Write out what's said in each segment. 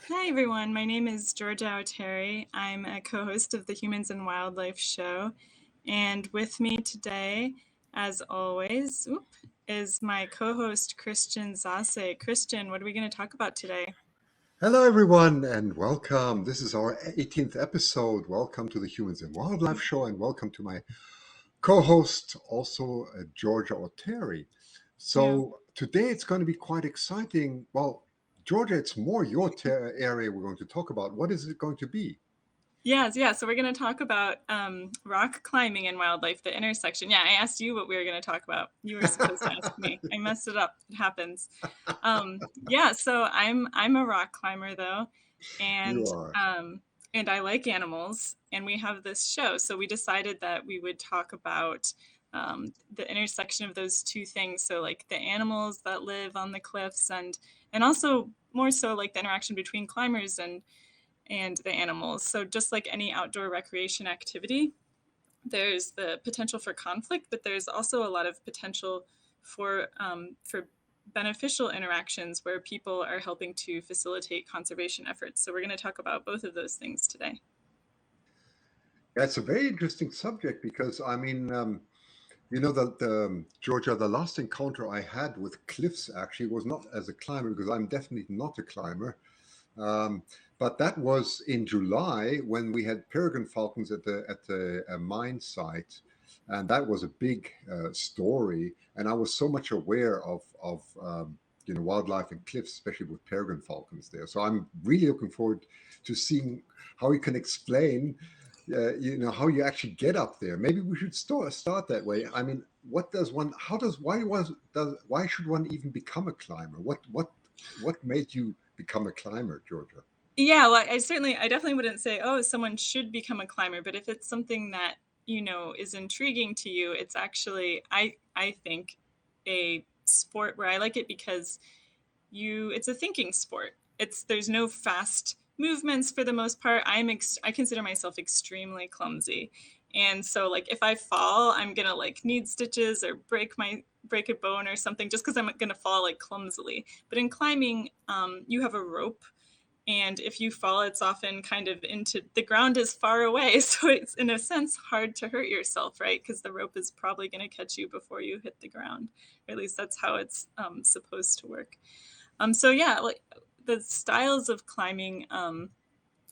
Hi, everyone. My name is Georgia Oteri. I'm a co host of the Humans and Wildlife Show. And with me today, as always, is my co host, Christian Zase. Christian, what are we going to talk about today? Hello, everyone, and welcome. This is our 18th episode. Welcome to the Humans and Wildlife Show, and welcome to my co host, also Georgia Oteri. Yeah. So, today it's going to be quite exciting. Well, Georgia, it's more your area we're going to talk about. What is it going to be? Yes, yeah. So we're going to talk about rock climbing and wildlife, the intersection. Yeah, I asked you what we were going to talk about. You were supposed to ask me. I messed it up. It happens. Yeah, so I'm a rock climber though, and You are. um, and I like animals, and we have this show. So we decided that we would talk about the intersection of those two things. So like the animals that live on the cliffs, and also more so like the interaction between climbers and the animals. So just like any outdoor recreation activity, there's the potential for conflict, but there's also a lot of potential for beneficial interactions where people are helping to facilitate conservation efforts. So we're going to talk about both of those things today. That's a very interesting subject because, Georgia, the last encounter I had with cliffs actually was not as a climber because I'm definitely not a climber. Um, but that was in July when we had peregrine falcons at the mine site, and that was a big story. And I was so much aware of wildlife and cliffs, especially with peregrine falcons there. So I'm really looking forward to seeing how you can explain. How you actually get up there. Maybe we should start that way. I mean, what does one? How does why should one even become a climber? What made you become a climber, Georgia? Yeah, well, I definitely wouldn't say, oh, someone should become a climber, but if it's something that, is intriguing to you, it's actually, I think, a sport where I like it because it's a thinking sport. There's no fast movements for the most part. I consider myself extremely clumsy. And so like if I fall, I'm going to like need stitches or break a bone or something just because I'm going to fall like clumsily. But in climbing, you have a rope, and if you fall, it's often kind of into the ground is far away, so it's in a sense hard to hurt yourself, right? Because the rope is probably going to catch you before you hit the ground, or at least that's how it's supposed to work. So yeah, like the styles of climbing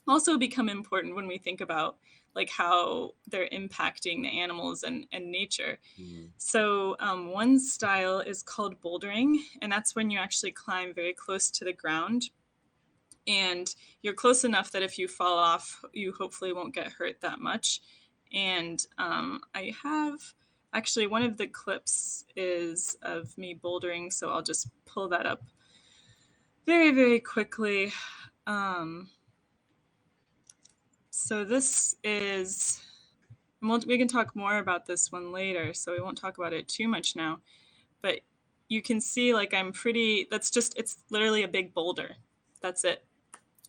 also become important when we think about like how they're impacting the animals and nature. Mm. So one style is called bouldering, and that's when you actually climb very close to the ground, and you're close enough that if you fall off, you hopefully won't get hurt that much. And I have actually one of the clips is of me bouldering, so I'll just pull that up very, very quickly. Um, so this is, we can talk more about this one later, so we won't talk about it too much now. But you can see like it's literally a big boulder. That's it.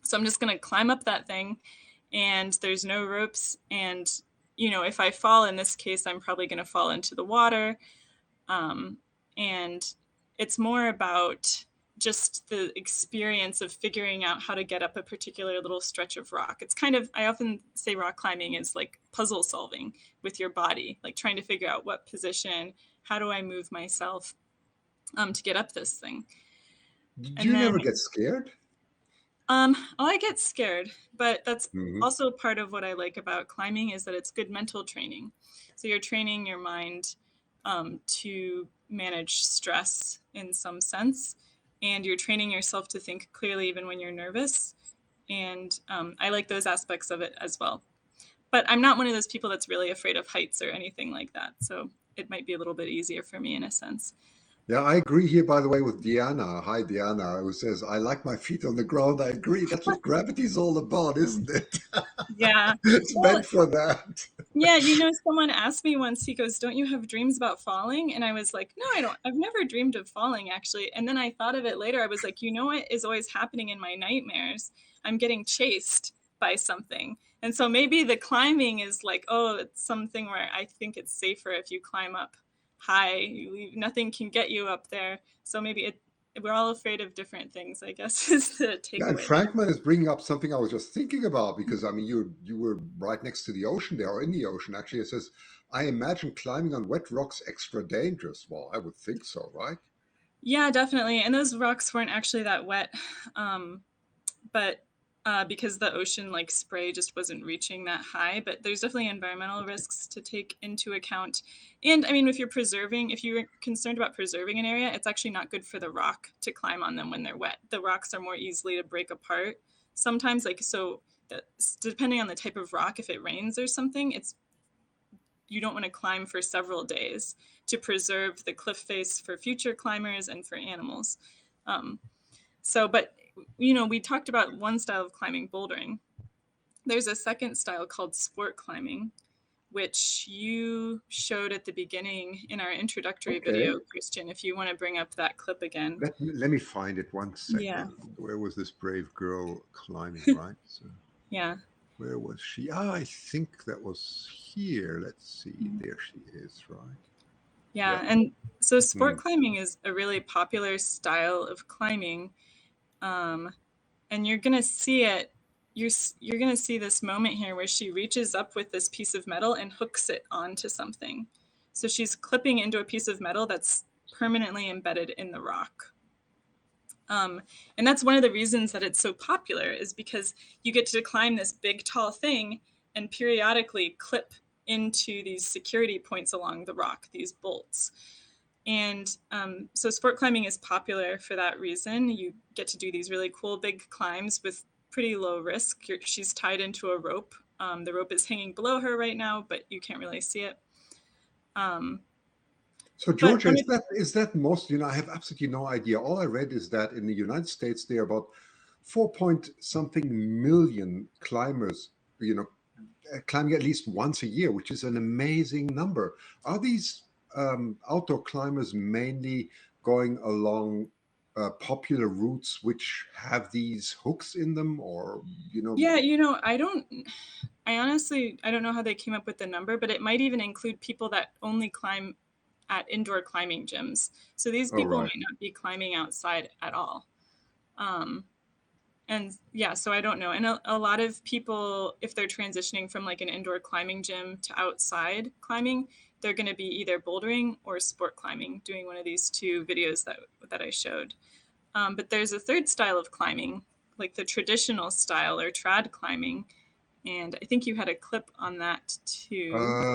So I'm just going to climb up that thing, and there's no ropes. And, if I fall in this case, I'm probably going to fall into the water. And it's more about just the experience of figuring out how to get up a particular little stretch of rock. It's kind of, I often say rock climbing is like puzzle solving with your body, like trying to figure out what position, how do I move myself to get up this thing. Do And you never then get scared? I get scared, but that's Hmm. also part of what I like about climbing is that it's good mental training. So you're training your mind to manage stress in some sense, and you're training yourself to think clearly even when you're nervous. And I like those aspects of it as well. But I'm not one of those people that's really afraid of heights or anything like that. So it might be a little bit easier for me in a sense. Yeah, I agree here, by the way, with Diana. Hi, Diana, who says, I like my feet on the ground. I agree. That's what gravity's all about, isn't it? Yeah. It's Well, meant for that. yeah, someone asked me once, he goes, don't you have dreams about falling? And I was like, no, I don't. I've never dreamed of falling, actually. And then I thought of it later. I was like, what is always happening in my nightmares? I'm getting chased by something. And so maybe the climbing is like, oh, it's something where I think it's safer if you climb up high. Nothing can get you up there. So maybe we're all afraid of different things, I guess, is the Yeah, and takeaway there. Frankman is bringing up something I was just thinking about because I mean you were right next to the ocean there, or in the ocean actually. It says, "I imagine climbing on wet rocks extra dangerous." Well, I would think so, right? Yeah, definitely. And those rocks weren't actually that wet. Um, but because the ocean like spray just wasn't reaching that high. But there's definitely environmental risks to take into account. And I mean, if you're concerned about preserving an area, it's actually not good for the rock to climb on them when they're wet. The rocks are more easily to break apart sometimes. Like so, depending on the type of rock, if it rains or something, it's you don't want to climb for several days to preserve the cliff face for future climbers and for animals. Um, but we talked about one style of climbing, bouldering. There's a second style called sport climbing, which you showed at the beginning in our introductory Okay. video, Christian, if you want to bring up that clip again. Let me find it one Yeah. second. Where was this brave girl climbing, right? So Yeah. where was she? Ah, I think that was here. Let's see. There she is, right? Yeah. Yeah. And so Hmm. sport climbing is a really popular style of climbing. Um, and you're going to see it. You're going to see this moment here where she reaches up with this piece of metal and hooks it onto something. So she's clipping into a piece of metal that's permanently embedded in the rock. And that's one of the reasons that it's so popular is because you get to climb this big, tall thing and periodically clip into these security points along the rock, these bolts. And so sport climbing is popular for that reason. You get to do these really cool big climbs with pretty low risk. She's tied into a rope. The rope is hanging below her right now, but you can't really see it. Um, So but Georgia, is that most? I have absolutely no idea. All I read is that in the United States there are about 4 point something million climbers. Climbing at least once a year, which is an amazing number. Are these outdoor climbers mainly going along popular routes which have these hooks in them, or yeah, I honestly, I don't know how they came up with the number, but it might even include people that only climb at indoor climbing gyms. So these Oh, people right. might not be climbing outside at all. Um, and yeah, so I don't know. And a lot of people, if they're transitioning from like an indoor climbing gym to outside climbing, they're going to be either bouldering or sport climbing, doing one of these two videos that I showed. But there's a third style of climbing, like the traditional style or trad climbing. And I think you had a clip on that too.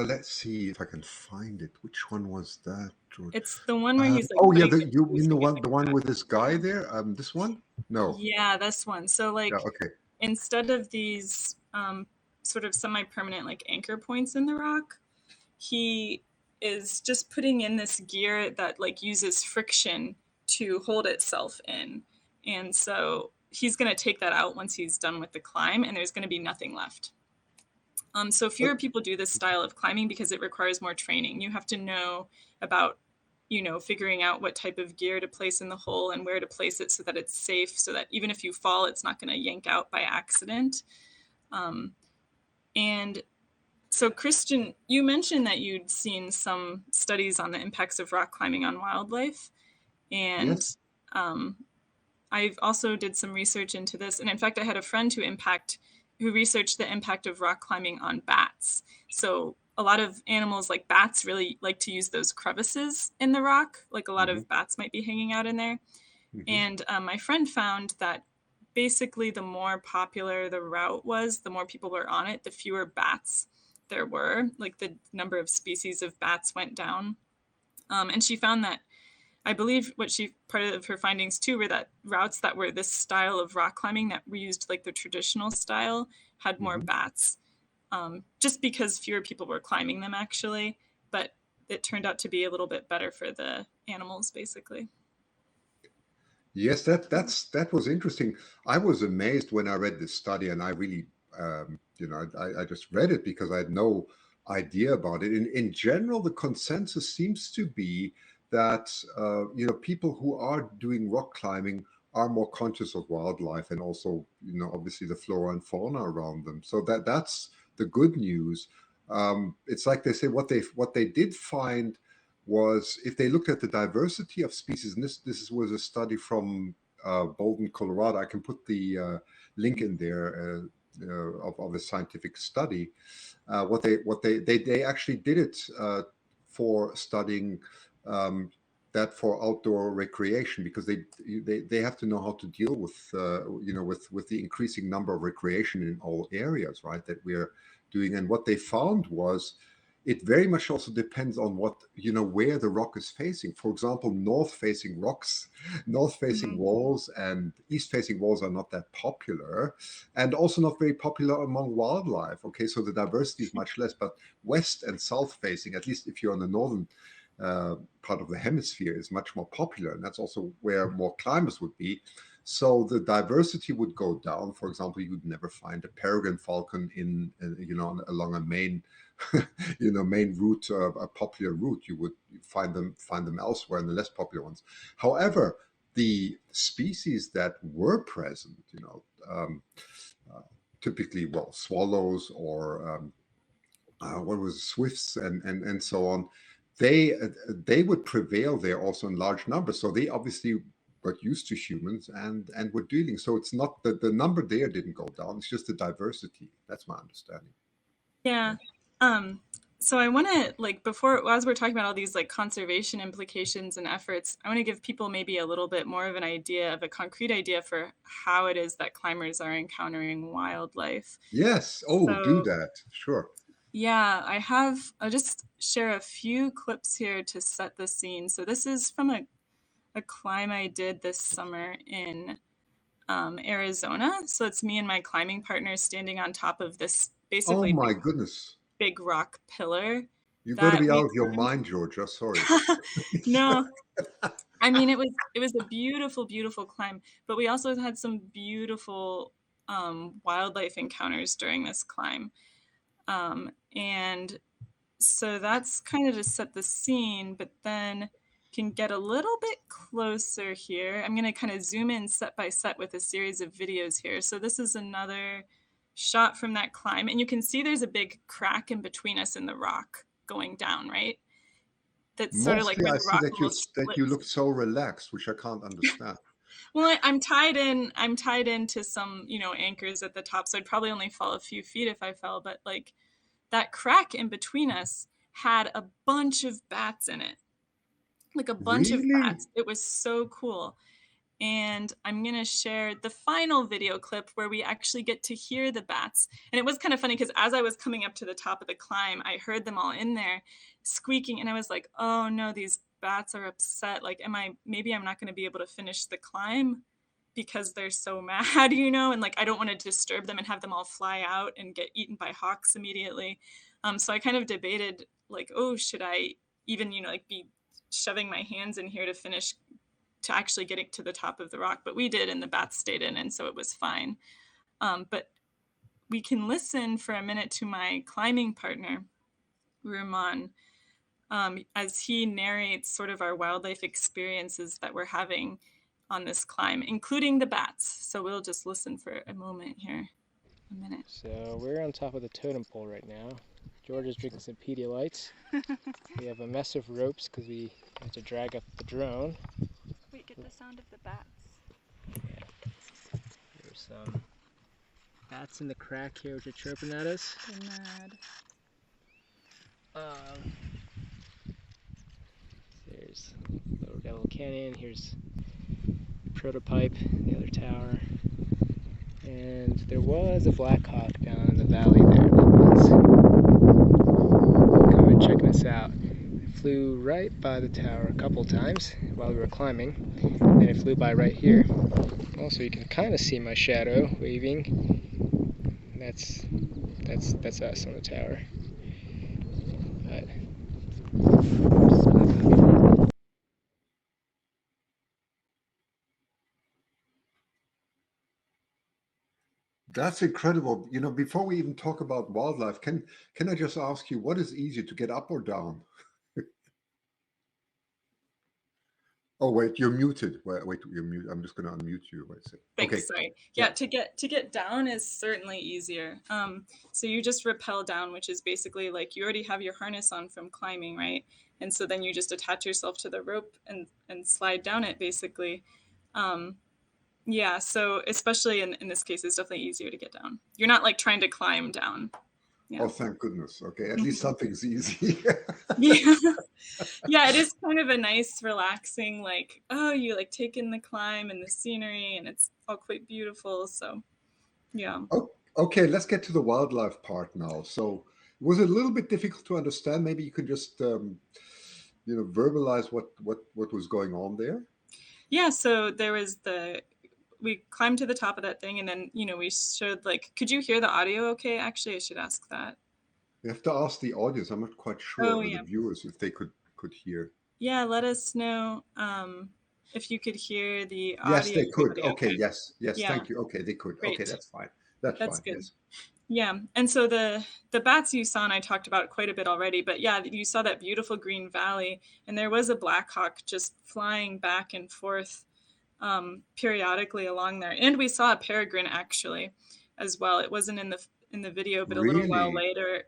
Let's see if I can find it. Which one was that, George? It's the one where he's like Oh yeah, putting the you toes mean the one together. the one with this guy there? This one? No. Yeah, this one. So Yeah. like Okay. instead of these sort of semi-permanent like anchor points in the rock, he is just putting in this gear that like uses friction to hold itself in. And so he's going to take that out once he's done with the climb, and there's going to be nothing left. So But fewer people do this style of climbing because it requires more training. You have to know about, figuring out what type of gear to place in the hole and where to place it so that it's safe, so that even if you fall, it's not going to yank out by accident. Um, and so, Christian, you mentioned that you'd seen some studies on the impacts of rock climbing on wildlife. And yes. um, I also did some research into this, and in fact, I had a friend who researched the impact of rock climbing on bats. So a lot of animals like bats really like to use those crevices in the rock. Like a lot Hmm. of bats might be hanging out in there. Hmm. And my friend found that basically the more popular the route was, the more people were on it, the fewer bats there were. Like the number of species of bats went down. And she found that I believe part of her findings too were that routes that were this style of rock climbing that we used like the traditional style had more Hmm. bats, just because fewer people were climbing them actually. But it turned out to be a little bit better for the animals, basically. Yes, that was interesting. I was amazed when I read this study, and I really, I just read it because I had no idea about it. In general, the consensus seems to be that people who are doing rock climbing are more conscious of wildlife and also obviously the flora and fauna around them. So that's the good news. It's like they say what they did find was if they looked at the diversity of species, and this was a study from Boulder, Colorado. I can put the link in there of a scientific study. They actually did it for studying um, that for outdoor recreation, because they have to know how to deal with with the increasing number of recreation in all areas, right, that we're doing. And what they found was it very much also depends on what, where the rock is facing. For example, north facing rocks, north facing Mhm. walls and east facing walls are not that popular, and also not very popular among wildlife. Okay, so the diversity is much less. But west and south facing, at least if you're on the northern part of the hemisphere, is much more popular, and that's also where more climbers would be. So the diversity would go down. For example, you would never find a peregrine falcon in along a main main route, a popular route. You would find them elsewhere in the less popular ones. However, the species that were present, uh, typically, well, swallows or what was swifts and so on, they would prevail there also in large numbers. So they obviously got used to humans and were dealing. So it's not that the number there didn't go down. It's just the diversity. That's my understanding. Yeah. Um, so I want to like before as we're talking about all these like conservation implications and efforts, I want to give people maybe a little bit more of an idea of a concrete idea for how it is that climbers are encountering wildlife. Yes. Oh, do So that. Sure. yeah, I'll just share a few clips here to set the scene. So this is from a climb I did this summer in Arizona. So it's me and my climbing partner standing on top of this Oh basically my goodness. big rock pillar You've got to that be we out of your mind, Georgia. Sorry. no, I mean it was a beautiful, beautiful climb, but we also had some beautiful wildlife encounters during this climb. And so that's kind of to set the scene, but then can get a little bit closer here. I'm going to kind of zoom in set by set with a series of videos here. So this is another shot from that climb, and you can see there's a big crack in between us in the rock going down, right? That's sort of like Mostly, where I the see rock that almost you splits. look so relaxed, which I can't understand. Well, I'm tied in. I'm tied into some, anchors at the top, so I'd probably only fall a few feet if I fell. But like that crack in between us had a bunch of bats in it, like a bunch of Really? bats. It was so cool. And I'm going to share the final video clip where we actually get to hear the bats. And it was kind of funny because as I was coming up to the top of the climb, I heard them all in there squeaking. And I was like, oh no, these bats are upset. Like, maybe I'm not going to be able to finish the climb because they're so mad, and like I don't want to disturb them and have them all fly out and get eaten by hawks immediately. So I kind of debated, like, oh, should I even, like be shoving my hands in here to finish to actually getting to the top of the rock, but we did, and the bats stayed in, and so it was fine. But we can listen for a minute to my climbing partner, Ruman, as he narrates sort of our wildlife experiences that we're having on this climb, including the bats. So we'll just listen for a moment here, a minute. So we're on top of the totem pole right now. George is drinking some Pedialytes. We have a mess of ropes because we have to drag up the drone. Wait, get the sound of the bats. Yeah. There's some bats in the crack here which are chirping at us. They're mad. There's Little Devil Canyon. Here's Prototype, the other tower. And there was a Black Hawk down in the valley there that was coming checking us out. It flew right by the tower a couple times while we were climbing, and it flew by right here. Also, you can kind of see my shadow waving. That's us on the tower. But That's incredible. Before we even talk about wildlife, can I just ask you, what is easier, to get up or down? Oh, wait, you're muted. Wait, you're muted. I'm just going to unmute you. Wait a second. Okay. Thanks. Sorry. Yeah. Yeah, to get down is certainly easier. So you just rappel down, which is basically like you already have your harness on from climbing, right? And so then you just attach yourself to the rope and slide down it, basically. Yeah, so especially in this case, it's definitely easier to get down. You're not like trying to climb down. Yeah. Oh, thank goodness. Okay, at least something's easy. Yeah. Yeah, it is kind of a nice, relaxing, like, oh, you like take in the climb and the scenery, and it's all quite beautiful. So, yeah. Oh, okay, let's get to the wildlife part now. So, was it a little bit difficult to understand? Maybe you could just, verbalize what was going on there. Yeah, so we climbed to the top of that thing, and then, we showed, like, could you hear the audio okay? Actually, I should ask that. You have to ask the audience. I'm not quite sure, Oh, or yeah. the viewers, if they could hear. Yeah, let us know if you could hear the audio. Yes, they could. audio. Okay, yes, Yeah. thank you. Okay, they could. Great. Okay, that's fine. That's fine. good. Yes. Yeah, and so the bats you saw, and I talked about quite a bit already, but yeah, you saw that beautiful green valley, and there was a blackhawk just flying back and forth periodically along there, and we saw a peregrine actually as well. It wasn't in the video, but a little while Really? later,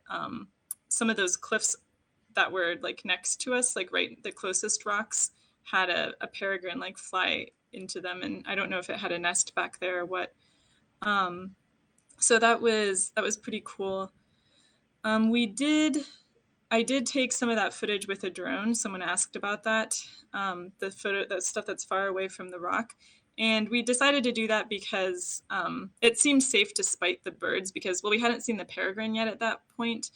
some of those cliffs that were like next to us, like right the closest rocks, had a peregrine like fly into them, and I don't know if it had a nest back there or what. So that was pretty cool. I did take some of that footage with a drone. Someone asked about that, the stuff that's far away from the rock. And we decided to do that because it seemed safe to spite the birds because, well, we hadn't seen the peregrine yet at that point,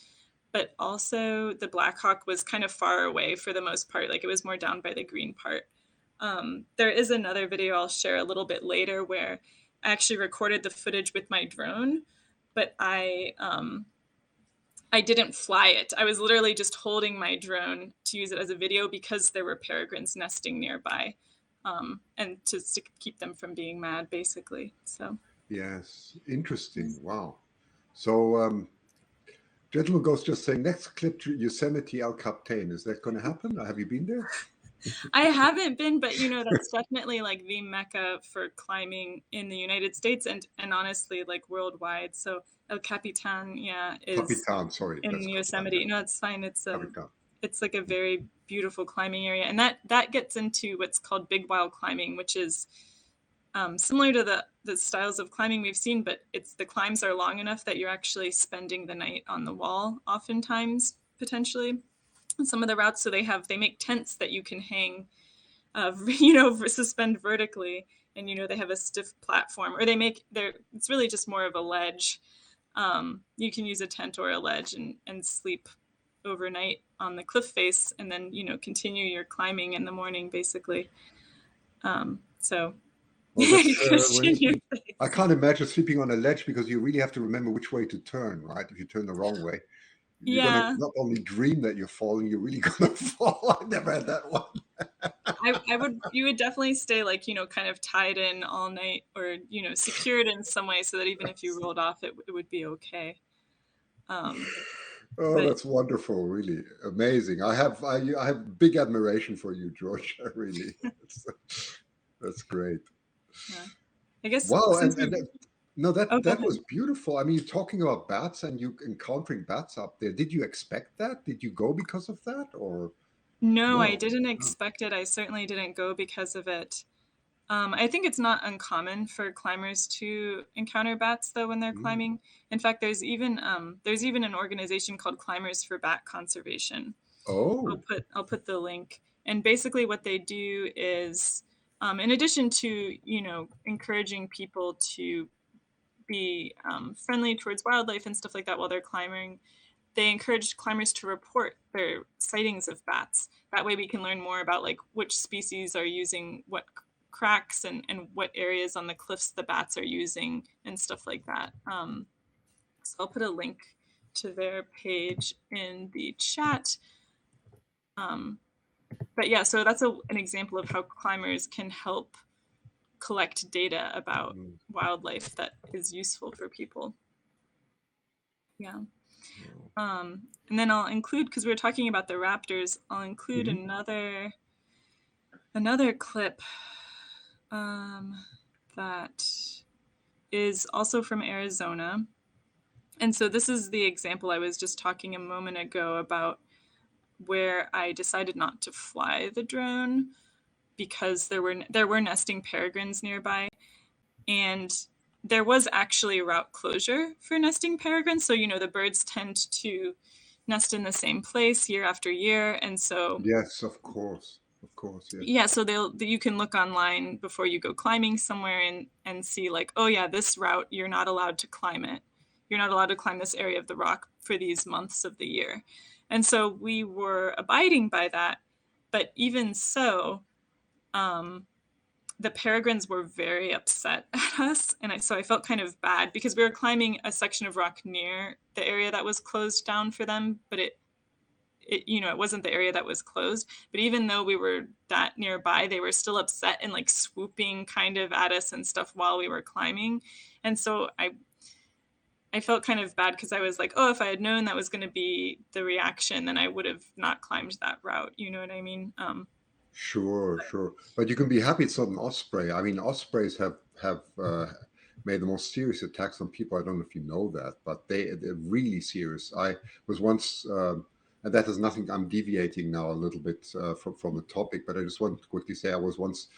but also the blackhawk was kind of far away for the most part. Like it was more down by the green part. There is another video I'll share a little bit later where I actually recorded the footage with my drone, but I didn't fly it. I was literally just holding my drone to use it as a video because there were peregrines nesting nearby, and to keep them from being mad, basically. So. Yes, interesting. Wow. So, Gentleman Ghost just saying, next clip to Yosemite El Capitan. Is that going to happen? Have you been there? I haven't been, but that's definitely like the mecca for climbing in the United States and honestly like worldwide. So El Capitan, yeah, is Capitan, sorry. in That's Yosemite. Capitan, No, it's fine. Capitan. It's like a very beautiful climbing area, and that gets into what's called big wild climbing, which is similar to the styles of climbing we've seen, but the climbs are long enough that you're actually spending the night on the wall, oftentimes, potentially. Some of the routes, so they make tents that you can hang, suspend vertically, and they have a stiff platform, or it's really just more of a ledge. You can use a tent or a ledge and sleep overnight on the cliff face, and then continue your climbing in the morning, basically. So. Well, I can't imagine sleeping on a ledge because you really have to remember which way to turn, right? If you turn the wrong way. You're gonna not only dream that you're falling, you're really gonna fall. I never had that one. You would definitely stay like, kind of tied in all night or, secured in some way so that even if you rolled off, it would be okay. That's wonderful. Really amazing. I have big admiration for you, George. Really. That's great. Yeah. I guess. Wow. That was beautiful. I mean, talking about bats and you encountering bats up there. Did you expect that? Did you go because of that, or? No, I didn't expect it. I certainly didn't go because of it. I think it's not uncommon for climbers to encounter bats, though, when they're climbing. In fact, there's even an organization called Climbers for Bat Conservation. Oh. I'll put the link. And basically, what they do is, in addition to encouraging people to be friendly towards wildlife and stuff like that while they're climbing, they encourage climbers to report their sightings of bats. That way we can learn more about like which species are using what cracks and what areas on the cliffs the bats are using and stuff like that. So I'll put a link to their page in the chat. But yeah, so that's an example of how climbers can help collect data about wildlife that is useful for people. Yeah. And then I'll include, because we were talking about the raptors, I'll include another clip that is also from Arizona. And so this is the example I was just talking a moment ago about where I decided not to fly the drone because there were nesting peregrines nearby, and there was actually a route closure for nesting peregrines. So the birds tend to nest in the same place year after year, and so Yes, of course, yes. yeah, so you can look online before you go climbing somewhere and see like, oh yeah, this route you're not allowed to climb it. You're not allowed to climb this area of the rock for these months of the year. And so we were abiding by that. But even so, the peregrines were very upset at us. And so I felt kind of bad because we were climbing a section of rock near the area that was closed down for them, but it wasn't the area that was closed. But even though we were that nearby, they were still upset and like swooping kind of at us and stuff while we were climbing. And so I felt kind of bad because I was like, oh, if I had known that was going to be the reaction, then I would have not climbed that route. You know what I mean? Sure, sure. But you can be happy it's not an osprey. I mean, ospreys have made the most serious attacks on people. I don't know if you know that, but they're really serious. I was once, and that is nothing. I'm deviating now a little bit from the topic, but I just want to quickly say I was once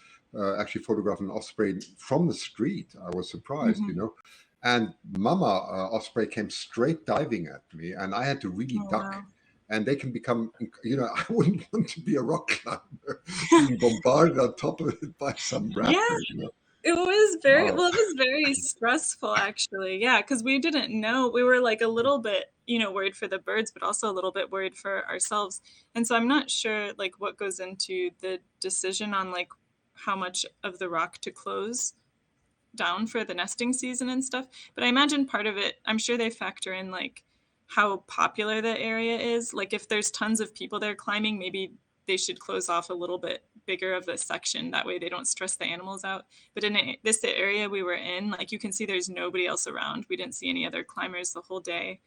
actually photographing an osprey from the street. I was surprised, Mhm. and Mama osprey came straight diving at me, and I had to really Oh, duck. wow. And they can become, I wouldn't want to be a rock climber being bombarded on top of it by some Yeah, raptor. it was Wow. it was very stressful actually. Yeah, because we didn't know. We were like a little bit, worried for the birds, but also a little bit worried for ourselves. And so I'm not sure like what goes into the decision on like how much of the rock to close down for the nesting season and stuff. But I imagine part of it, I'm sure they factor in like how popular the area is. Like if there's tons of people there climbing, maybe they should close off a little bit bigger of the section. That way they don't stress the animals out. But in this area we were in, like you can see there's nobody else around. We didn't see any other climbers the whole day.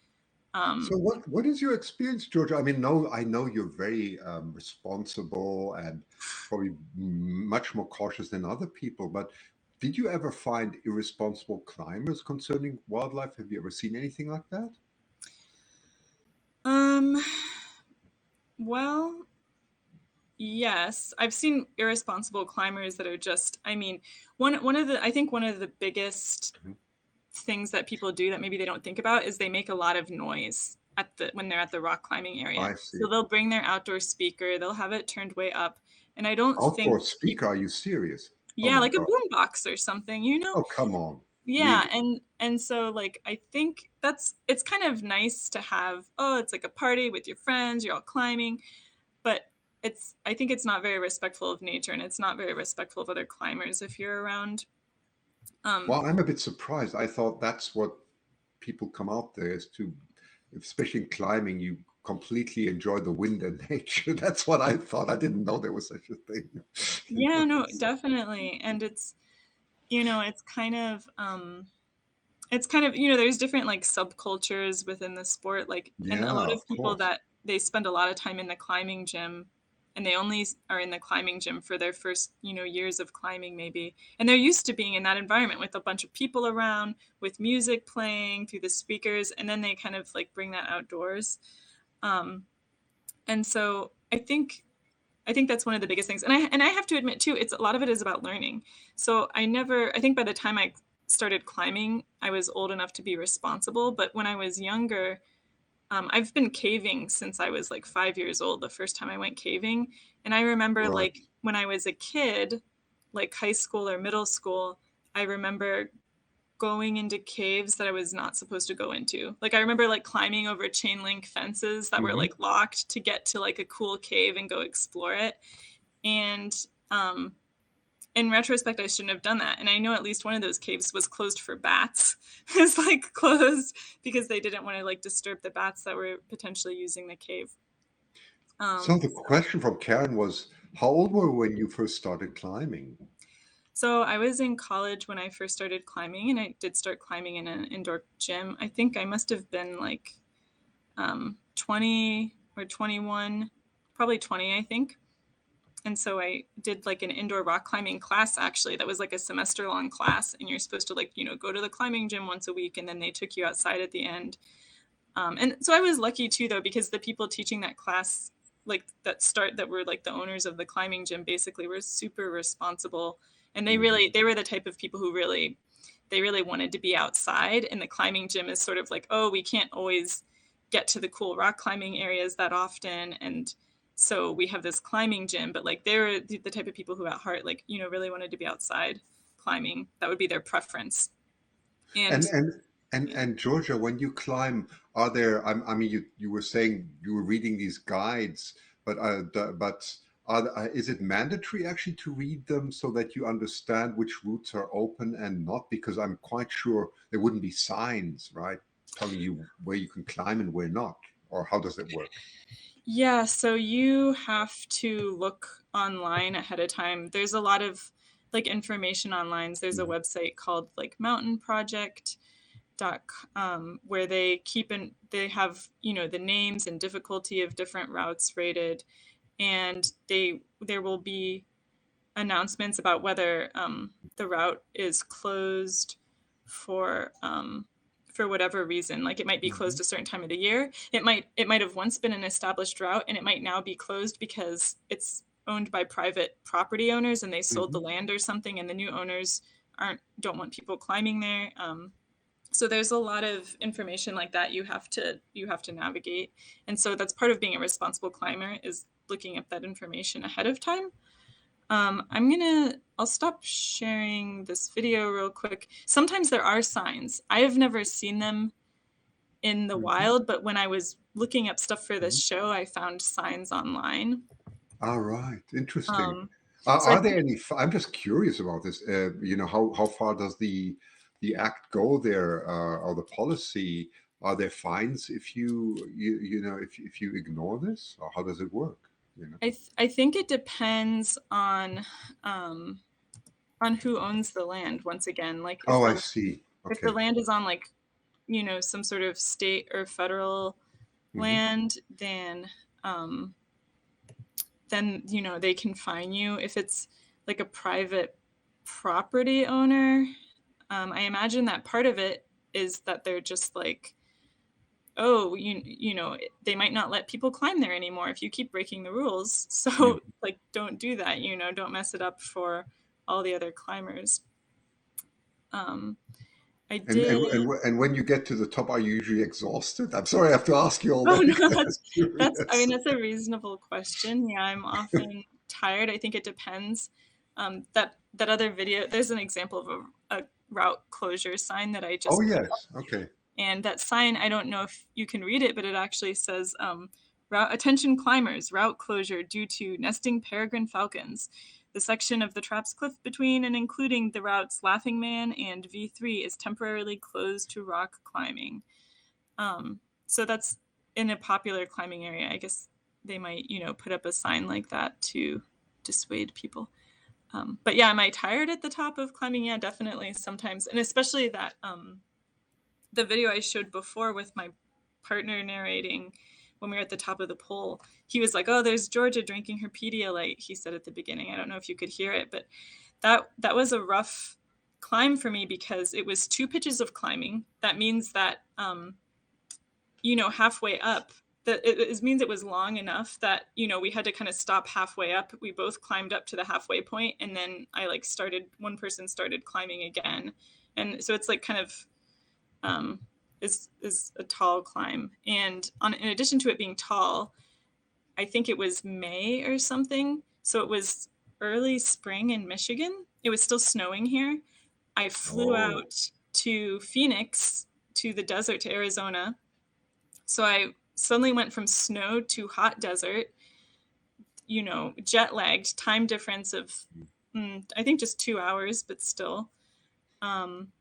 So what is your experience, Georgia? I mean, no, I know you're very responsible and probably much more cautious than other people, but did you ever find irresponsible climbers concerning wildlife? Have you ever seen anything like that? Um, well, yes, I've seen irresponsible climbers that are just, I mean, I think one of the biggest Mhm. things that people do that maybe they don't think about is they make a lot of noise when they're at the rock climbing area. I So see. they'll bring their outdoor speaker, they'll have it turned way up, and I don't think, Outdoor speaker, are you serious? Oh yeah, my like a God. boombox or something. Oh, come on. Yeah, Really? and so like I think it's kind of nice to have, oh, it's like a party with your friends, you're all climbing, but I think it's not very respectful of nature and it's not very respectful of other climbers if you're around. Um, Well, I'm a bit surprised. I thought that's what people come out there is to, especially in climbing, you completely enjoy the wind and nature. That's what I thought. I didn't know there was such a thing. yeah, no, definitely. And it's kind of, there's different like subcultures within the sport, like, and a Yeah, lot of of people course. that they spend a lot of time in the climbing gym and they only are in the climbing gym for their first, years of climbing maybe. And they're used to being in that environment with a bunch of people around, with music playing through the speakers, and then they kind of like bring that outdoors. Um, and so I think that's one of the biggest things. And I have to admit too, it's a lot of it is about learning. So I think by the time I started climbing, I was old enough to be responsible. But when I was younger, I've been caving since I was like 5 years old, the first time I went caving. And I remember Right. like when I was a kid, like high school or middle school, I remember going into caves that I was not supposed to go into. Like I remember like climbing over chain link fences that were Mhm. like locked to get to like a cool cave and go explore it. And um in retrospect, I shouldn't have done that. And I know at least one of those caves was closed for bats. It's like closed because they didn't want to like disturb the bats that were potentially using the cave. So the So question from Karen was, how old were you when you first started climbing? So I was in college when I first started climbing, and I did start climbing in an indoor gym. I think I must have been like 20 or 21, probably 20, I think. And so I did like an indoor rock climbing class actually. That was like a semester long class, and you're supposed to like, go to the climbing gym once a week, and then they took you outside at the end. And so I was lucky too, though, because the people teaching that class like that were like the owners of the climbing gym basically were super responsible, and they were the type of people who they really wanted to be outside. And the climbing gym is sort of like, oh, we can't always get to the cool rock climbing areas that often, and so we have this climbing gym. But like they're the type of people who at heart, like, you know, really wanted to be outside climbing. That would be their preference. And And and Georgia, when you climb, are there? I mean, you were saying you were reading these guides, but is it mandatory actually to read them so that you understand which routes are open and not? Because I'm quite sure there wouldn't be signs, right, telling you where you can climb and where not, or how does it work? yeah, so you have to look online ahead of time. There's a lot of like information online. There's a Mhm. website called like Mountain Project where they have, you know, the names and difficulty of different routes rated, and there will be announcements about whether the route is closed for for whatever reason. Like it might be closed Mhm. a certain time of the year. It might have once been an established route, and it might now be closed because it's owned by private property owners and they sold the Mhm. land or something, and the new owners don't want people climbing there. So there's a lot of information like that you have to navigate, and so that's part of being a responsible climber is looking up that information ahead of time. I'll stop sharing this video real quick. Sometimes there are signs. I have never seen them in the Mhm. wild, but when I was looking up stuff for this Mhm. show, I found signs online. All right, interesting. Um, so I Are there think, any? I'm just curious about this. You know, how far does the act go there, or the policy? Are there fines if you know if you ignore this, or how does it work? You know. I think it depends um, on who owns the land. Once again, like Oh, I see. if the Okay. land is on like, you know, some sort of state or federal Hmm. land, um, then you know they can fine you. If it's like a private property owner, I imagine that part of it is that they're just like, oh, you know, they might not let people climb there anymore if you keep breaking the rules. So like, don't do that. You know, don't mess it up for all the other climbers. Um, I did. And when you get to the top, are you usually exhausted? I'm sorry, I have to ask you all Oh that no, because I'm I mean curious. that's a reasonable question. Yeah, I'm often tired. I think it depends. That other video, there's an example of a route closure sign that I Oh just put up, yes. Okay. and that sign, I don't know if you can read it, but it actually says, "Route attention climbers, route closure due to nesting peregrine falcons. The section of the Traps Cliff between and including the routes Laughing Man and V3 is temporarily closed to rock climbing." So that's in a popular climbing area. I guess they might, you know, put up a sign like that to dissuade people. But yeah, am I tired at the top of climbing? Yeah, definitely sometimes, and especially that the video I showed before with my partner narrating when we were at the top of the pole. He was like, "Oh, there's Georgia drinking her Pedialyte." He said at the beginning. I don't know if you could hear it, but that was a rough climb for me because it was 2 pitches of climbing. That means that you know, halfway up, that it means it was long enough that, you know, we had to kind of stop halfway up. We both climbed up to the halfway point, and then one person started climbing again. And so it's like kind of um, is a tall climb. And in addition to it being tall, I think it was May or something. So it was early spring in Michigan. It was still snowing here. I flew Oh, out to Phoenix, to the desert, to Arizona. So I suddenly went from snow to hot desert, you know, jet lagged, time difference of, I think just 2 hours, but still. Um,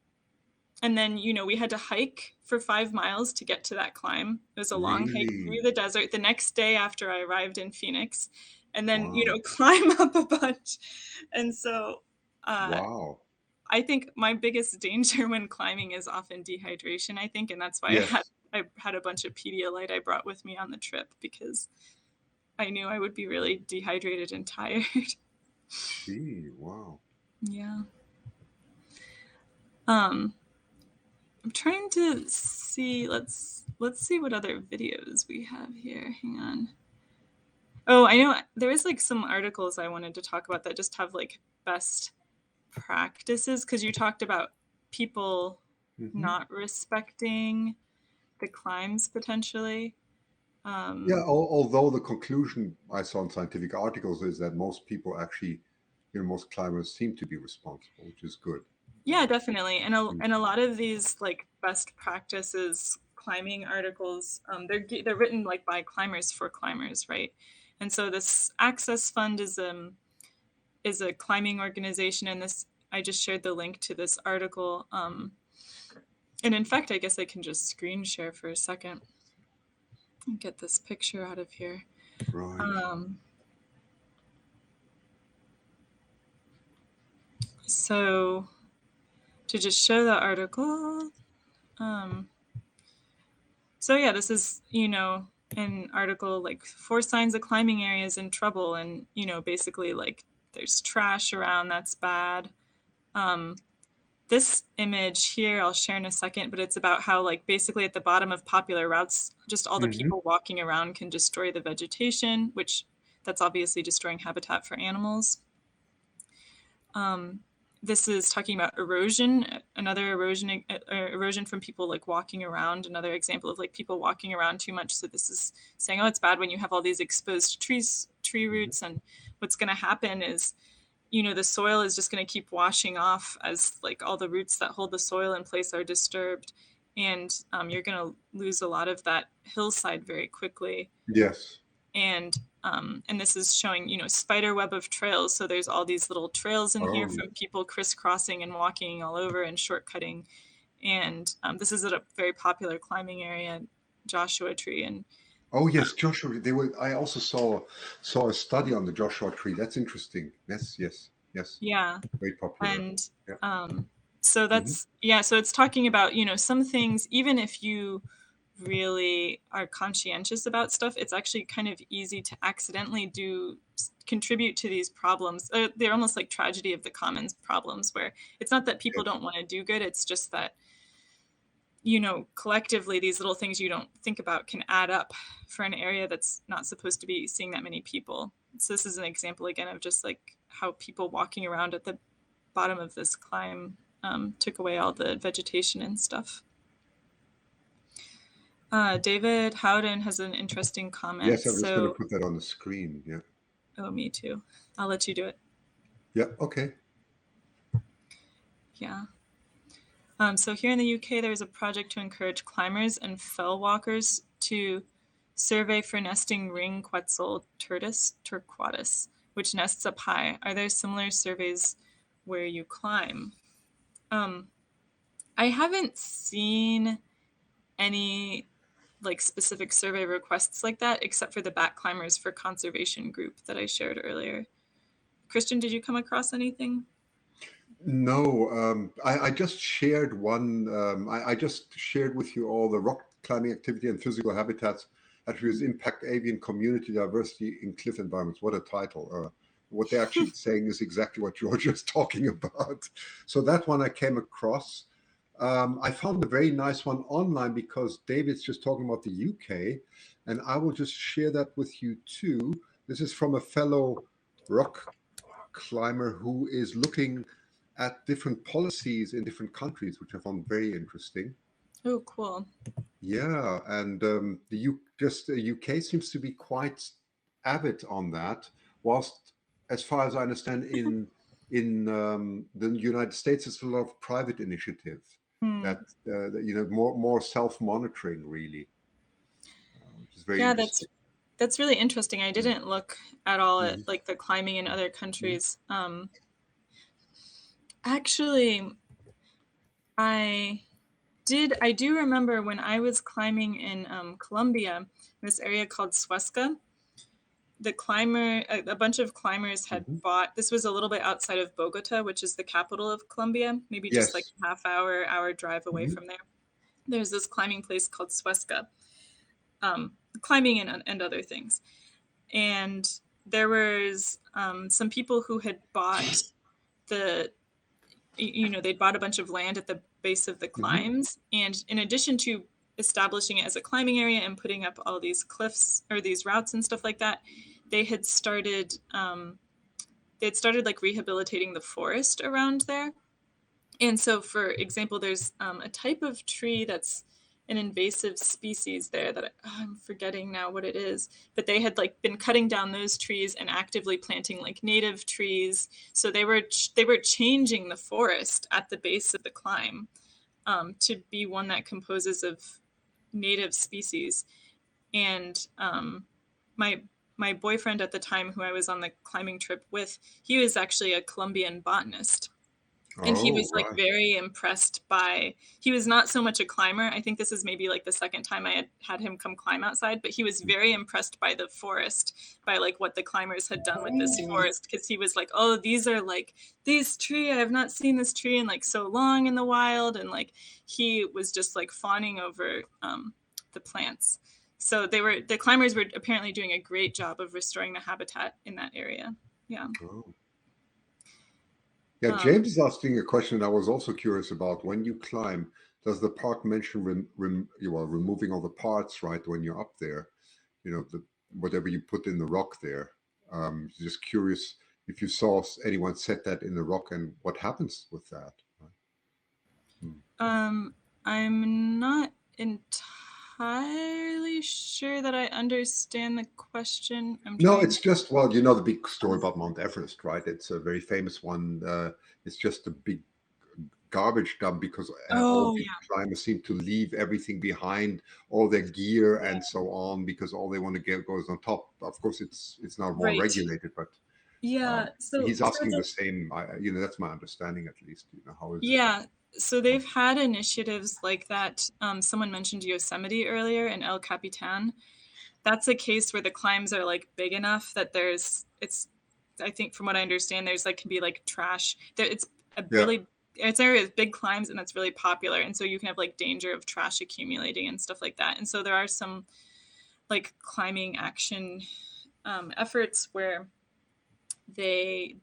and then, you know, we had to hike for 5 miles to get to that climb. It was a long hike through really? the desert the next day after I arrived in Phoenix, and then, you know, Wow. climb up a bunch. And so, uh, Wow. I think my biggest danger when climbing is often dehydration, I think, and that's why Yes. I had a bunch of Pedialyte I brought with me on the trip because I knew I would be really dehydrated and tired. Gee, wow. Yeah. Um, I'm trying to see. Let's see what other videos we have here. Hang on. Oh, I know there is like some articles I wanted to talk about that just have like best practices, because you talked about people Hmm. not respecting the climbs potentially. Yeah, Um, although the conclusion I saw in scientific articles is that most people actually, most climbers seem to be responsible, which is good. yeah, Um, definitely. And a lot of these like best practices climbing articles, they're written like by climbers for climbers, right? And so this Access Fund is a climbing organization, and this I just shared the link to this article. And in fact, I guess I can just screen share for a second and get this picture out of here. right. Um, so to just show the article, um, so yeah, this is, an article like 4 signs a climbing area is in trouble, and basically like there's trash around, that's bad. Um, this image here I'll share in a second, but it's about how like basically at the bottom of popular routes, just all the Hmm. people walking around can destroy the vegetation, which that's obviously destroying habitat for animals. Um, this is talking about erosion, another erosion from people like walking around, another example of like people walking around too much. So this is saying, oh, it's bad when you have all these exposed tree Hmm. roots, and what's going to happen is the soil is just going to keep washing off as like all the roots that hold the soil in place are disturbed, and you're going to lose a lot of that hillside very quickly. Yes. And this is showing spider web of trails, so there's all these little trails in here Oh, from people crisscrossing and walking all over and shortcutting. And this is a very popular climbing area, Joshua Tree. And oh yes, Joshua. They were. I also saw a study on the Joshua tree. That's interesting. Yes, yes, yes. yeah, Very popular. and Yeah. um, so Hmm. that's yeah, so it's talking about some things, even if you really are conscientious about stuff, it's actually kind of easy to accidentally contribute to these problems. They're almost like tragedy of the commons problems, where it's not that people Yes. don't want to do good, it's just that collectively these little things you don't think about can add up for an area that's not supposed to be seeing that many people. So this is an example again of just like how people walking around at the bottom of this climb took away all the vegetation and stuff. David Howden has an interesting comment. Yes, I'm just going to So, put that on the screen. Yeah. oh, me too. I'll let you do it. Yeah. Okay. Yeah. So here in the UK, there's a project to encourage climbers and fell walkers to survey for nesting ring quetzal Turdus turquatus, which nests up high. Are there similar surveys where you climb? Um, I haven't seen any like specific survey requests like that, except for the Bat Climbers for Conservation group that I shared earlier. Christian, did you come across anything? No, I just shared one. I just shared with you all the rock climbing activity and physical habitats attributes impact avian community diversity in cliff environments. What a title! What they're actually saying is exactly what you're just talking about. So that one I came across. I found a very nice one online because David's just talking about the UK, and I will just share that with you too. This is from a fellow rock climber who is looking at different policies in different countries, which I found very interesting. Oh, cool. Yeah, and the UK seems to be quite avid on that, whilst, as far as I understand, in the United States, it's a lot of private initiative Hmm. that more self monitoring really, which is very Yeah, interesting. that's really interesting. I didn't look at all at Mhm. like the climbing in other Mhm. countries. Actually, I I do remember when I was climbing in Colombia, this area called Suesca. A bunch of climbers had Mhm. bought. This was a little bit outside of Bogota, which is the capital of Colombia, maybe just like Yes. a hour drive away Mhm. from there. There's this climbing place called Suesca, climbing and other things. And there was some people who had bought the they'd bought a bunch of land at the base of the Mhm. climbs, and in addition to establishing it as a climbing area and putting up all these cliffs or these routes and stuff like that, they had started like rehabilitating the forest around there. And so, for example, there's a type of tree that's an invasive species there that I'm forgetting now what it is, but they had like been cutting down those trees and actively planting like native trees. So they were changing the forest at the base of the climb to be one that composes of native species. And my my boyfriend at the time, who I was on the climbing trip with, he was actually a Colombian botanist, and he Oh, was like right. very impressed by, he was not so much a climber. I think this is maybe like the second time I had him come climb outside, but he was very impressed by the forest, by like what the climbers had done with this forest, because he was like, oh, these are like these tree, I have not seen this tree in like so long in the wild. And like he was just like fawning over the plants. So the climbers were apparently doing a great job of restoring the habitat in that area. Yeah. Oh. Yeah, um, James is asking a question I was also curious about. When you climb, does the park mention you are removing all the parts, right, when you're up there? You know, whatever you put in the rock there. Just curious if you saw anyone set that in the rock and what happens with that. Right? Hmm. I'm not entirely sure that I understand the question. I'm No, trying. it's just, well, you know the big story about Mount Everest, right? It's a very famous one. It's just a big garbage dump because all Oh the yeah, climbers seem to leave everything behind, all their gear yeah, and so on, because all they want to get goes on top. Of course, it's now more right. regulated, but Yeah. So he's asking the same. You know, that's my understanding at least. You know, how is it? yeah. So they've had initiatives like that. Someone mentioned Yosemite earlier in El Capitan. That's a case where the climbs are like big enough that it's, I think from what I understand, there's like can be like trash there. It's a Yeah. really, it's an area with big climbs and that's really popular, and so you can have like danger of trash accumulating and stuff like that. And so there are some like climbing action efforts where the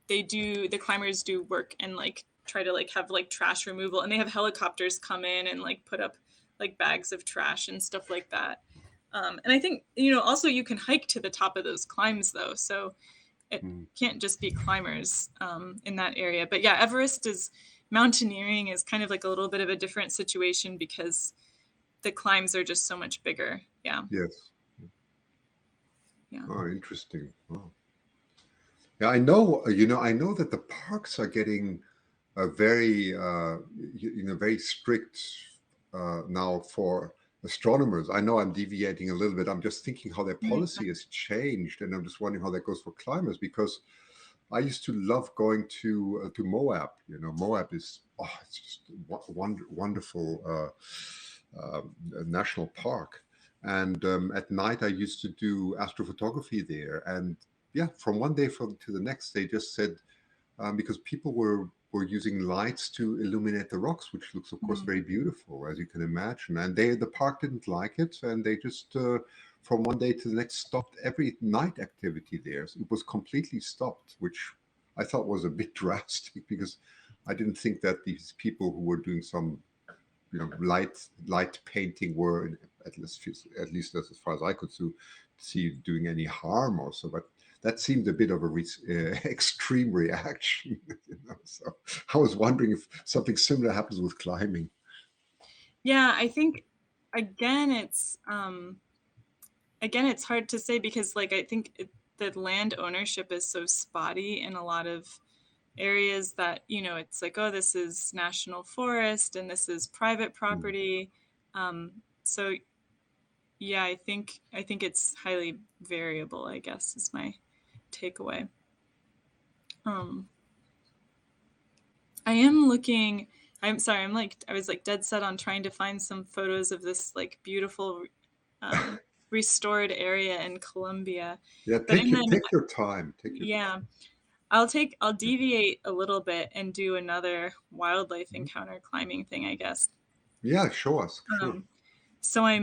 climbers do work and like try to like have like trash removal, and they have helicopters come in and like put up like bags of trash and stuff like that. And I think, also you can hike to the top of those climbs though, so it Mm. can't just be climbers in that area. But yeah, Everest is, mountaineering is kind of like a little bit of a different situation because the climbs are just so much bigger. Yeah. Yes. Yeah. Oh, interesting. Oh. Yeah, I know. You know, I know that the parks are getting a very, very strict now for astronomers. I know I'm deviating a little bit. I'm just thinking how their Mm-hmm. policy has changed, and I'm just wondering how that goes for climbers because I used to love going to Moab. You know, Moab is it's just wonderful national park. And at night, I used to do astrophotography there. And yeah, from one day to the next, they just said because people were using lights to illuminate the rocks, which looks, of course, very beautiful, as you can imagine. And the park didn't like it, and they just from one day to the next stopped every night activity there. So it was completely stopped, which I thought was a bit drastic because I didn't think that these people who were doing some light painting were at least as far as I could see doing any harm or so. But that seemed a bit of a extreme reaction. So I was wondering if something similar happens with climbing. Yeah, I think again it's hard to say because like I think the land ownership is so spotty in a lot of areas that it's like, oh, this is national forest and this is private Mm. property. So yeah, I think it's highly variable, I guess, is my takeaway. um I am looking, I'm sorry, I was like dead set on trying to find some photos of this like beautiful um restored area in Colombia. Yeah, But in the, take your time. Take your yeah, I'll deviate a little bit and do another wildlife time. encounter climbing thing, I guess. Yeah, show us. Sure. Um, so I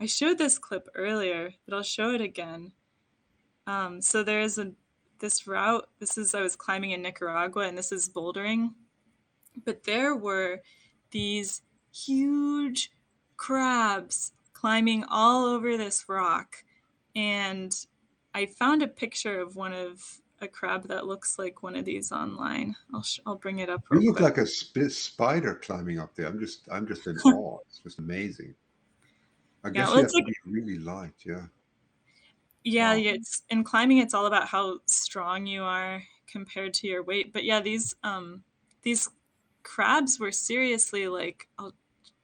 showed this clip earlier, but I'll show it again. So there's this route. I was climbing in Nicaragua, and this is bouldering, but there were these huge crabs climbing all over this rock. And I found a picture of a crab that looks like one of these online. I'll bring it up You real look quick. like a spider climbing up there. I'm just in awe. It's just amazing. I Yeah, guess well, you it's have to like be really light. Yeah. yeah, Wow. it's in climbing. It's all about how strong you are compared to your weight. But yeah, these crabs were seriously like I'm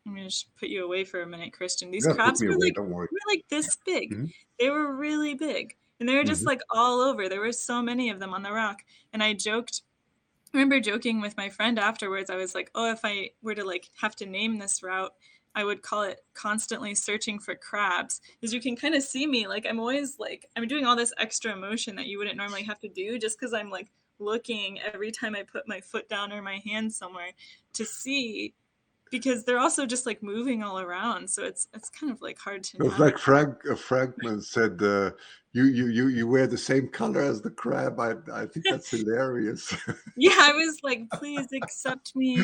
gonna just put you away for a minute, Christian. These You gotta put crabs me away. Don't worry. were like this big. Hmm. They were really big, and they were just Hmm. like all over. There were so many of them on the rock, and I remember joking with my friend afterwards. I was like, "Oh, if I were to like have to name this route, I would call it constantly searching for crabs." Because you can kind of see me like I'm always like I'm doing all this extra motion that you wouldn't normally have to do just because I'm like looking every time I put my foot down or my hand somewhere to see because they're also just like moving all around. So it's kind of like hard to It was like navigate. Frankman said, you wear the same color as the crab. I think that's hilarious. Yeah, I was like, please accept me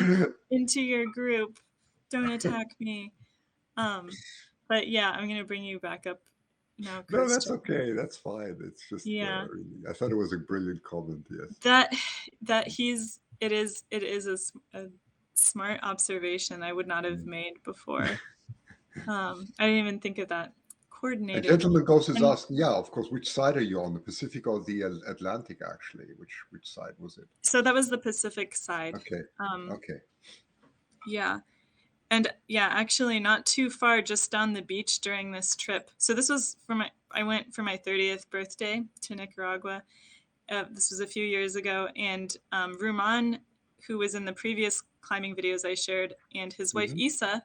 into your group. Don't attack me. Um, but yeah, I'm gonna bring you back up now, No, that's Christian. okay. That's fine. It's just Yeah, really. I thought it was a brilliant comment. Yes. that that it is a smart observation I would not have Mm. made before. I didn't even think of that. And Coordinated. Gentleman Ghost is And asking, yeah, of course, which side are you on, the Pacific or the Atlantic? Actually, which side was it? so that was the Pacific side. Okay, Um, okay. yeah. And yeah, actually not too far, just down the beach during this trip. So this was I went for my 30th birthday to Nicaragua. This was a few years ago. And Ruman, who was in the previous climbing videos I shared, and his wife Hmm. Isa,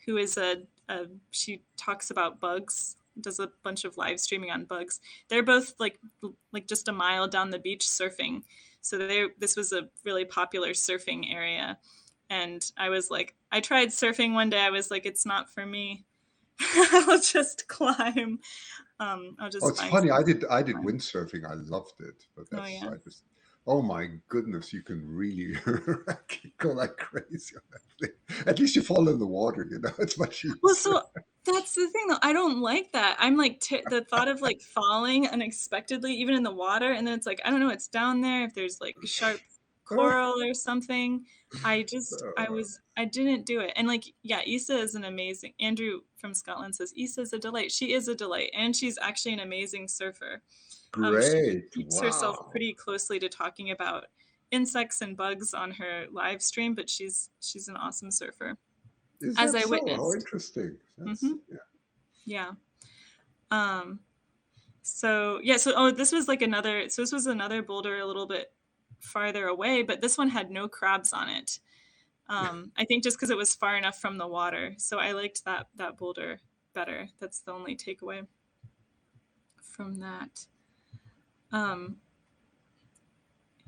who is she talks about bugs, does a bunch of live streaming on bugs. They're both like just a mile down the beach surfing. So this was a really popular surfing area. And I was like, I tried surfing one day. I was like, it's not for me. I'll just climb. I'll Oh, just it's find funny. some. I did windsurfing. I loved it, but Oh that's yeah. I just. Oh my goodness, you can really go like crazy on that thing. At least you fall in the water, it's much Well, easier. so that's the thing though. I don't like that. I'm like the thought of like falling unexpectedly, even in the water, and then it's like I don't know. It's down there. If there's like sharp coral or something, I didn't do it. And like yeah, Issa is an amazing. Andrew from Scotland says Issa is a delight. She is a delight, and she's actually an amazing surfer. She Great. keeps herself Wow. pretty closely to talking about insects and bugs on her live stream, but she's an awesome surfer, Is as that I so? How witnessed. interesting. That's Hmm. yeah. Yeah. Um, so yeah, so this was like another so this was another boulder a little bit farther away, but this one had no crabs on it. I think just because it was far enough from the water. So I liked that boulder better. That's the only takeaway from that. Um,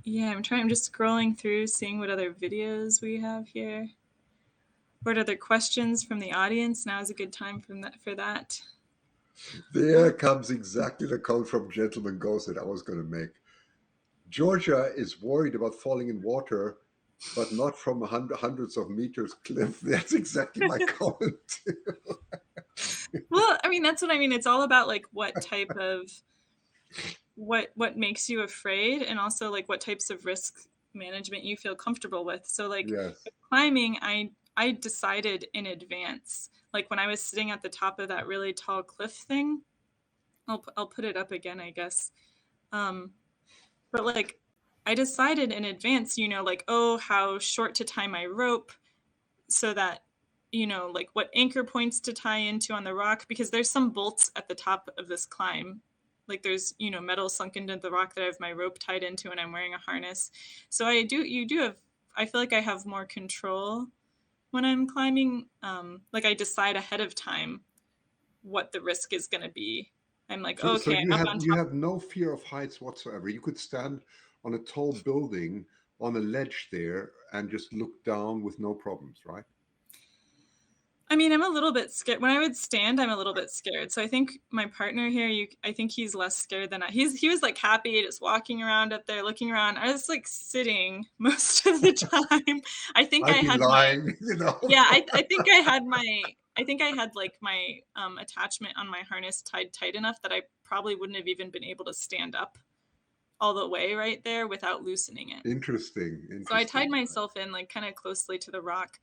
yeah, I'm just scrolling through, seeing what other videos we have here. What other questions from the audience? Now is a good time for that. There comes exactly the call from Gentleman Ghost that I was going to make. Georgia is worried about falling in water, but not from hundreds of meters cliff. That's exactly my comment. Well, I mean, that's what I mean. It's all about like what type of what makes you afraid and also like what types of risk management you feel comfortable with. So like Yes. with climbing, I decided in advance. Like when I was sitting at the top of that really tall cliff thing, I'll put it up again, I guess. Um, but like I decided in advance, like oh, how short to tie my rope so that like what anchor points to tie into on the rock because there's some bolts at the top of this climb. Like there's metal sunk into the rock that I have my rope tied into and I'm wearing a harness. So I feel like I have more control when I'm climbing. Like I decide ahead of time what the risk is going to be. I'm like, So okay, you I'm up have on you top. have no fear of heights whatsoever. You could stand on a tall building on a ledge there and just look down with no problems, right? I mean, I'm a little bit scared. When I would stand, I'm a little bit scared. So I think my partner here, I think he's less scared than I. He was like happy, just walking around up there, looking around. I was like sitting most of the time. I think I I'd be had my lying, yeah. I think I had I think I had like my attachment on my harness tied tight enough that I probably wouldn't have even been able to stand up all the way right there without loosening it. Interesting. So I tied Interesting. myself in like kind of closely to the rock,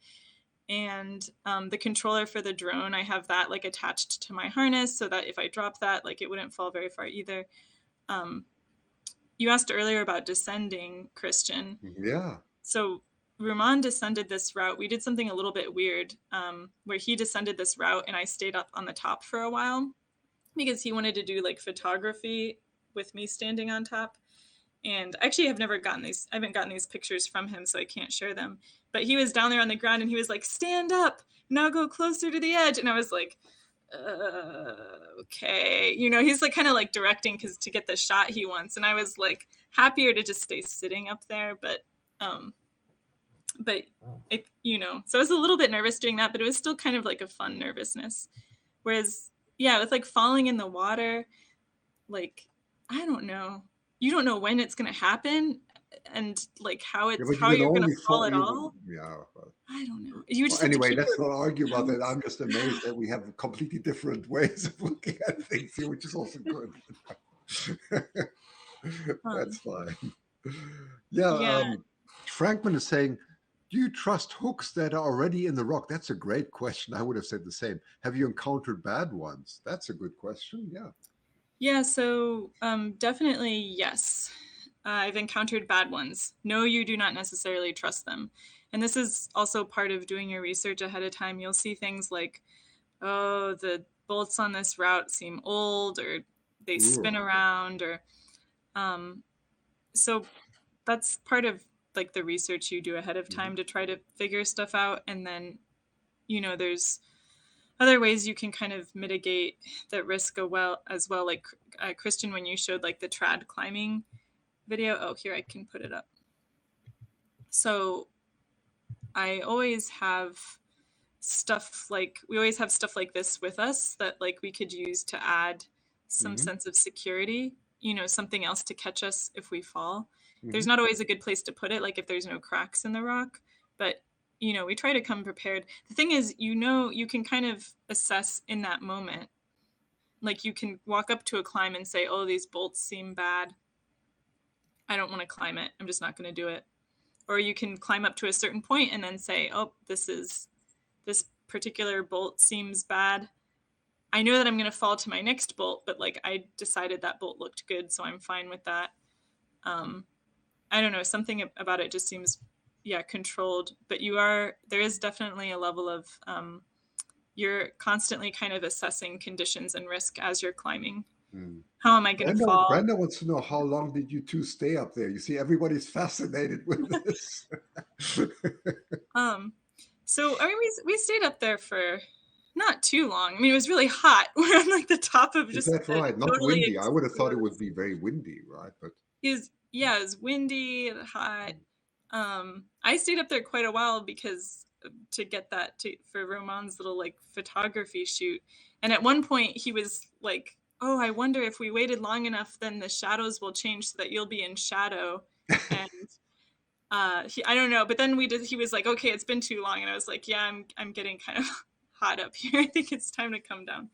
and the controller for the drone, I have that like attached to my harness so that if I drop that, like it wouldn't fall very far either. Um, you asked earlier about descending, Christian. Yeah. So Ruman descended this route. We did something a little bit weird, where he descended this route and I stayed up on the top for a while because he wanted to do like photography with me standing on top. And actually, I haven't gotten these pictures from him, so I can't share them. But he was down there on the ground and he was like, stand up, now go closer to the edge. And I was like, okay. You know, he's like kind of like directing because to get the shot he wants. And I was like happier to just stay sitting up there. But it, you know, so I was a little bit nervous doing that, but it was still kind of like a fun nervousness. Whereas, yeah, with like falling in the water, like, I don't know. You don't know when it's going to happen and like Yeah, but you how can you're going to only fall fall. at all. Yeah. I don't know. You Well, just have to anyway, keep let's your not argue about that. balance. I'm just amazed that we have completely different ways of looking at things here, which is also good. That's fine. Yeah. Yeah. Frankman is saying, do you trust hooks that are already in the rock? That's a great question. I would have said the same. Have you encountered bad ones? That's a good question. Yeah. Yeah. So definitely yes. I've encountered bad ones. No, you do not necessarily trust them. And this is also part of doing your research ahead of time. You'll see things like, oh, the bolts on this route seem old, or they Ooh. spin around, or um, so that's part of like the research you do ahead of time to try to figure stuff out. And then, you know, there's other ways you can kind of mitigate the risk as well. Like Christian, when you showed like the trad climbing video, oh, here I can put it up. So I always have we always have stuff like this with us that like we could use to add some sense of security, you know, something else to catch us if we fall. There's not always a good place to put it, like if there's no cracks in the rock, but you know, we try to come prepared. The thing is, you know, you can kind of assess in that moment. Like you can walk up to a climb and say, oh, these bolts seem bad. I don't want to climb it. I'm just not going to do it. Or you can climb up to a certain point and then say, oh, this particular bolt seems bad. I know that I'm going to fall to my next bolt, but like I decided that bolt looked good, so I'm fine with that. I don't know, something about it just seems, yeah, controlled. But there is definitely a level of you're constantly kind of assessing conditions and risk as you're climbing. How am I going to fall? Brenda wants to know, how long did you two stay up there? You see, everybody's fascinated with this. So I mean, we stayed up there for not too long. I mean, it was really hot. We're on like the top of just. Is that right? Not totally windy. I would have thought it would be very windy, right? But it was windy, hot. I stayed up there quite a while because to get that for Roman's little like photography shoot. And at one point he was like, oh, I wonder if we waited long enough, then the shadows will change so that you'll be in shadow. And I don't know, but then he was like, okay, it's been too long. And I was like, yeah, I'm getting kind of hot up here. I think it's time to come down.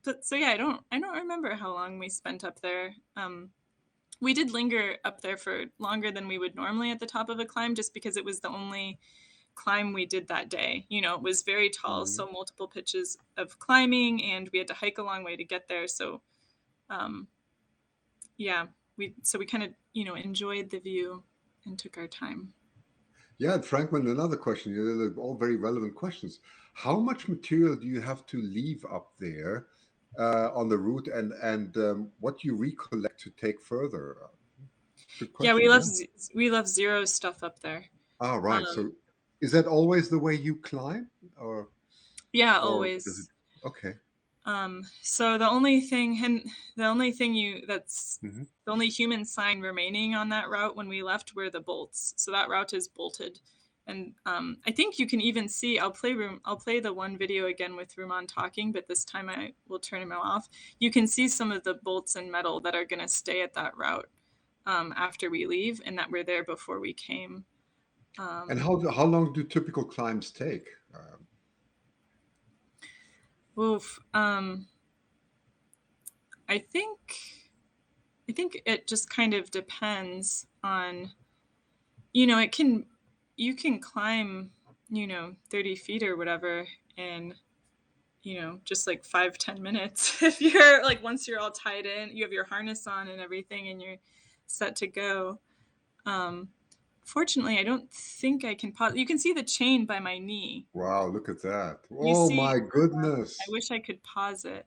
But so yeah, I don't remember how long we spent up there. We did linger up there for longer than we would normally at the top of a climb, just because it was the only climb we did that day. You know, it was very tall, so multiple pitches of climbing, and we had to hike a long way to get there. So yeah, we kind of, you know, enjoyed the view and took our time. Yeah, and Frankman, another question. They're all very relevant questions. How much material do you have to leave up there on the route, and what do you recollect to take further? Good question. Yeah, we left zero stuff up there. Ah, right. So is that always the way you climb, or? Yeah, or always. Okay. So the only thing the only human sign remaining on that route when we left were the bolts. So that route is bolted. And I think you can even see, I'll play the one video again with Ruman talking, but this time I will turn him off. You can see some of the bolts and metal that are going to stay at that route after we leave, and that were there before we came. And how long do typical climbs take? Oof. I think it just kind of depends on, you can climb, 30 feet or whatever in, just like 5-10 minutes. If you're like, once you're all tied in, you have your harness on and everything, and you're set to go. Um, Fortunately, I don't think I can pause. You can see the chain by my knee. Wow, look at that. You Oh see, my I goodness. wish I could pause it.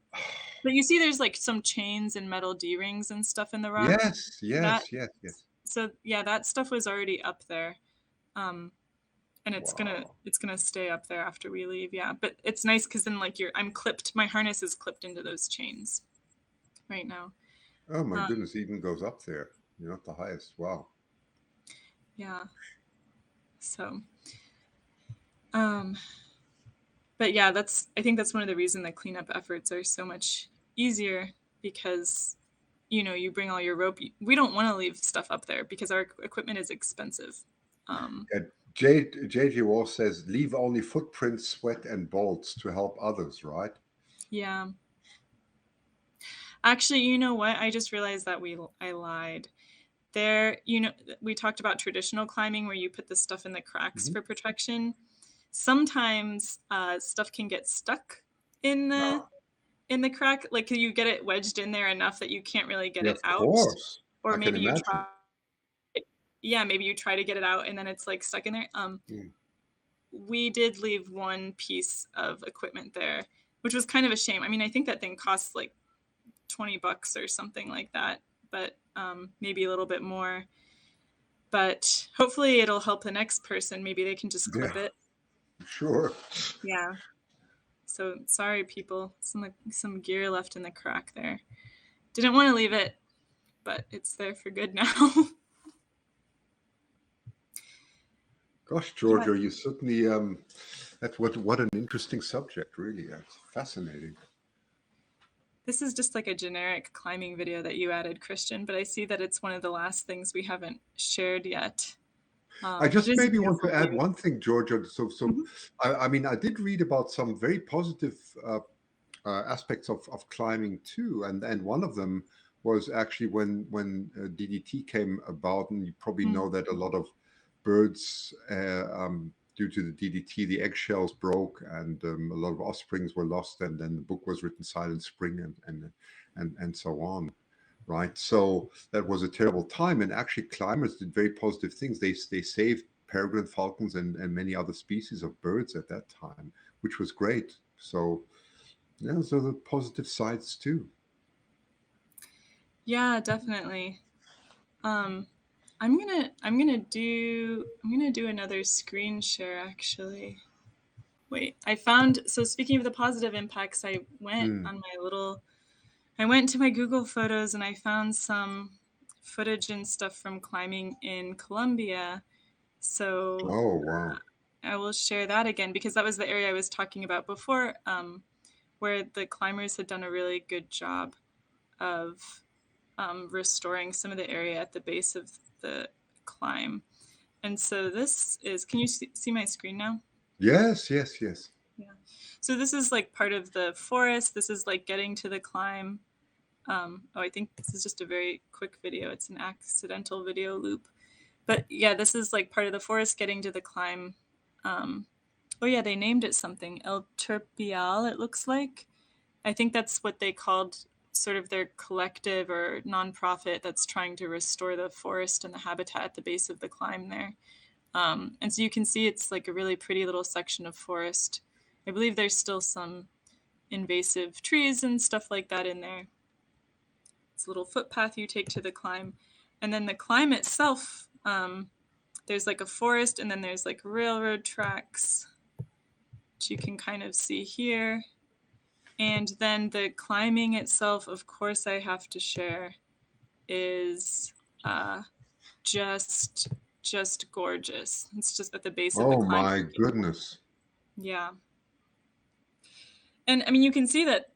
But you see there's like some chains and metal D-rings and stuff in the rock. Yes, That yes, yes, yes. so yeah, that stuff was already up there. And Wow. it's gonna stay up there after we leave, yeah. But it's nice because then like my harness is clipped into those chains right now. Oh my Um, goodness, it even goes up there. You're not the highest. Wow. yeah. So um but yeah, I think that's one of the reasons the cleanup efforts are so much easier because you bring all your rope. We don't want to leave stuff up there because our equipment is expensive. And J.G. Wall says, leave only footprints, sweat, and bolts to help others, right? Yeah. Actually, you know what? I just realized that I lied. There, we talked about traditional climbing where you put the stuff in the cracks Mhm. for protection. Sometimes stuff can get stuck in the Ah, in the crack. Like you get it wedged in there enough that you can't really get yeah, it of out. course. Or I can maybe you imagine. try, yeah, maybe you try to get it out and then it's like stuck in there. Mm. We did leave one piece of equipment there, which was kind of a shame. I mean, I think that thing costs like $20 or something like that, but maybe a little bit more. But hopefully it'll help the next person. Maybe they can just clip Yeah, it. sure. Yeah. So sorry, people. Some gear left in the crack there. Didn't want to leave it, but it's there for good now. Gosh, Yeah. Giorgio, you certainly that's what an interesting subject, really. That's fascinating. This is just like a generic climbing video that you added, Christian, but I see that it's one of the last things we haven't shared yet. I But it just is a maybe want beautiful to add view. one thing, Giorgio. So Mhm. I mean, I did read about some very positive aspects of climbing too, and one of them was actually when DDT came about, and you probably Mm. know that a lot of birds, due to the DDT, the eggshells broke, and a lot of offsprings were lost, and then the book was written Silent Spring, and so on. Right, so that was a terrible time, and actually climbers did very positive things. They saved peregrine falcons and many other species of birds at that time, which was great. So yeah, so the positive sides too. Yeah, definitely. Um, I'm gonna do another screen share actually. Wait, so speaking of the positive impacts, Hmm. I went to my Google Photos and I found some footage and stuff from climbing in Colombia. So Oh wow. I will share that again because that was the area I was talking about before, where the climbers had done a really good job of restoring some of the area at the base of the climb. And so can you see my screen now? Yes, yes, yes. Yeah. So this is like part of the forest. This is like getting to the climb. I think this is just a very quick video. It's an accidental video loop. But yeah, this is like part of the forest getting to the climb. Oh yeah, they named it something. El Turpial, it looks like. I think that's what they called sort of their collective or nonprofit that's trying to restore the forest and the habitat at the base of the climb there. And so you can see it's like a really pretty little section of forest. I believe there's still some invasive trees and stuff like that in there. It's a little footpath you take to the climb. And then the climb itself, there's like a forest and then there's like railroad tracks, which you can kind of see here. And then the climbing itself, of course, I have to share, is uh, just just gorgeous. It's just at the base of the Oh climb. my goodness. Yeah, and I mean you can see that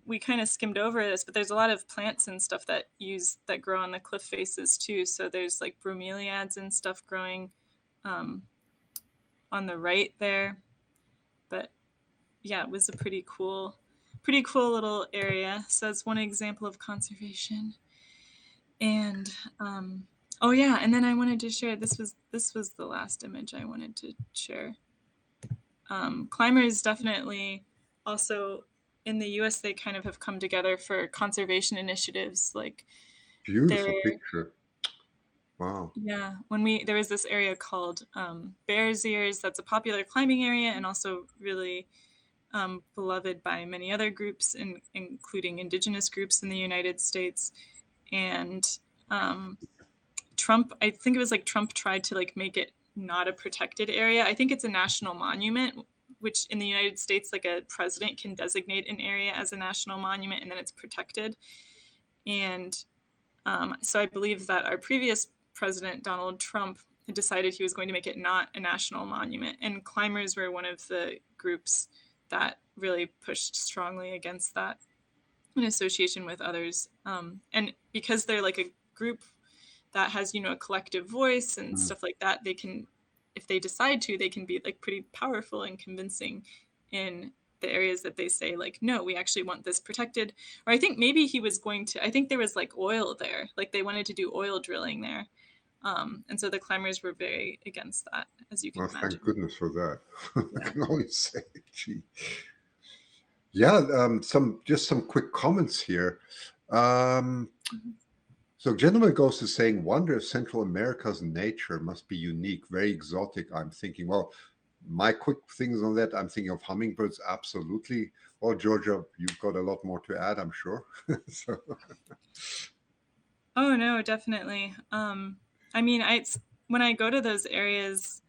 we kind of skimmed over this, but there's a lot of plants and stuff that grow on the cliff faces too. So there's like bromeliads and stuff growing um, on the right there, but yeah, it was a pretty cool little area. So that's one example of conservation. And oh yeah, and then I wanted to share, this was the last image I wanted to share. Climbers definitely also in the US, they kind of have come together for conservation initiatives. Like Beautiful there, picture. Wow. yeah, there was this area called Bears Ears. That's a popular climbing area and also really beloved by many other groups, including indigenous groups in the United States. And Trump, I think it was like Trump tried to like make it not a protected area. I think it's a national monument, which in the United States, like a president can designate an area as a national monument and then it's protected. And so I believe that our previous president, Donald Trump, decided he was going to make it not a national monument. And climbers were one of the groups that really pushed strongly against that in association with others. And because they're like a group that has, a collective voice and stuff like that, they can, if they decide to, they can be like pretty powerful and convincing in the areas that they say like, no, we actually want this protected. Or I think maybe he was going to, I think there was like oil there, like they wanted to do oil drilling there. And so the climbers were very against that, as you can imagine. Thank goodness for that. I can only say, gee. Yeah, some quick comments here. So Gentleman Ghost is saying, wonder if Central America's nature must be unique, very exotic. I'm thinking, well, my quick things on that, I'm thinking of hummingbirds, absolutely. Well, Georgia, you've got a lot more to add, I'm sure. So. Oh, no, definitely. I mean, when I go to those areas,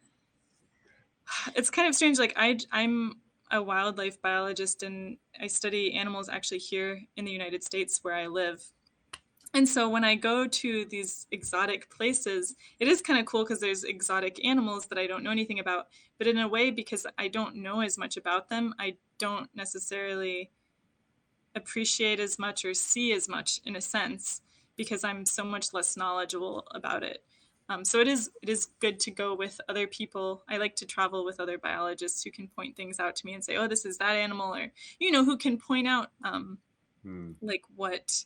it's kind of strange. Like I'm a wildlife biologist and I study animals actually here in the United States where I live. And so when I go to these exotic places, it is kind of cool because there's exotic animals that I don't know anything about. But in a way, because I don't know as much about them, I don't necessarily appreciate as much or see as much in a sense, because I'm so much less knowledgeable about it. So it is good to go with other people. I like to travel with other biologists who can point things out to me and say, oh, this is that animal, or, who can point out like what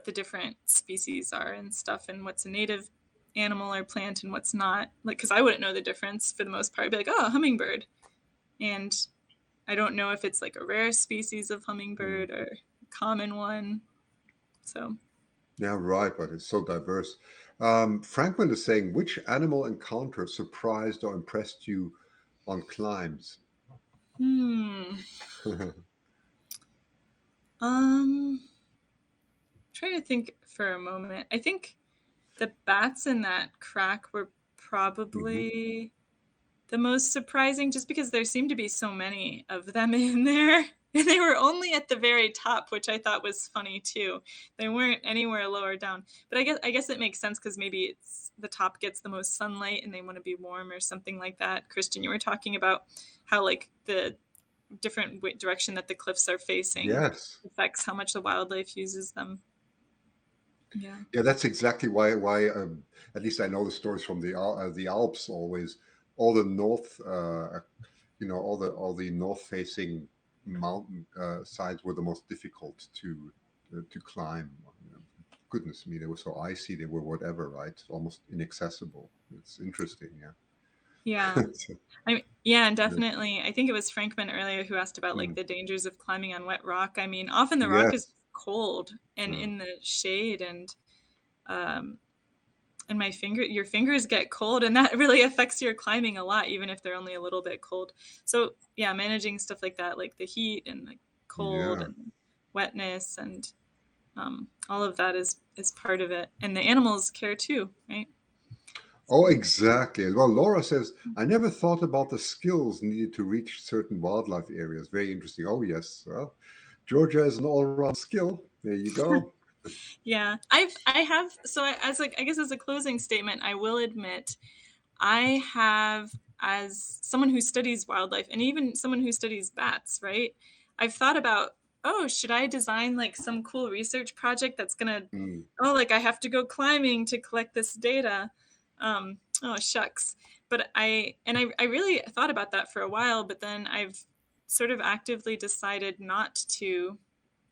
the different species are and stuff, and what's a native animal or plant and what's not. Like, because I wouldn't know the difference for the most part. I'd be like, oh, hummingbird. And I don't know if it's like a rare species of hummingbird or a common one. So. Yeah, right, but it's so diverse. Franklin is saying, which animal encounter surprised or impressed you on climbs? Trying to think for a moment. I think the bats in that crack were probably the most surprising, just because there seemed to be so many of them in there. And they were only at the very top, which I thought was funny too. They weren't anywhere lower down. But I guess it makes sense because maybe it's the top gets the most sunlight and they want to be warm or something like that. Christian, you were talking about how like the different direction that the cliffs are facing affects how much the wildlife uses them. Yeah. Yeah, that's exactly why at least I know the stories from the Alps always. All the north, all the north-facing mountain sides were the most difficult to climb. Goodness me, they were so icy, they were whatever, right? Almost inaccessible. It's interesting, yeah. Yeah. And definitely. I think it was Frankman earlier who asked about like the dangers of climbing on wet rock. I mean, often the rock is cold and in the shade, and your fingers get cold, and that really affects your climbing a lot, even if they're only a little bit cold. So yeah, managing stuff like that, like the heat and the cold and wetness and all of that is part of it, and the animals care too, right? Oh, exactly. Well, Laura says, I never thought about the skills needed to reach certain wildlife areas. Very interesting. Oh, yes. Well, Georgia is an all-around skill. There you go. Yeah, I have. So I guess as a closing statement, I will admit I have, as someone who studies wildlife and even someone who studies bats, right? I've thought about, oh, should I design like some cool research project that's gonna, like I have to go climbing to collect this data. Oh, shucks. But I really thought about that for a while, but then I've sort of actively decided not to,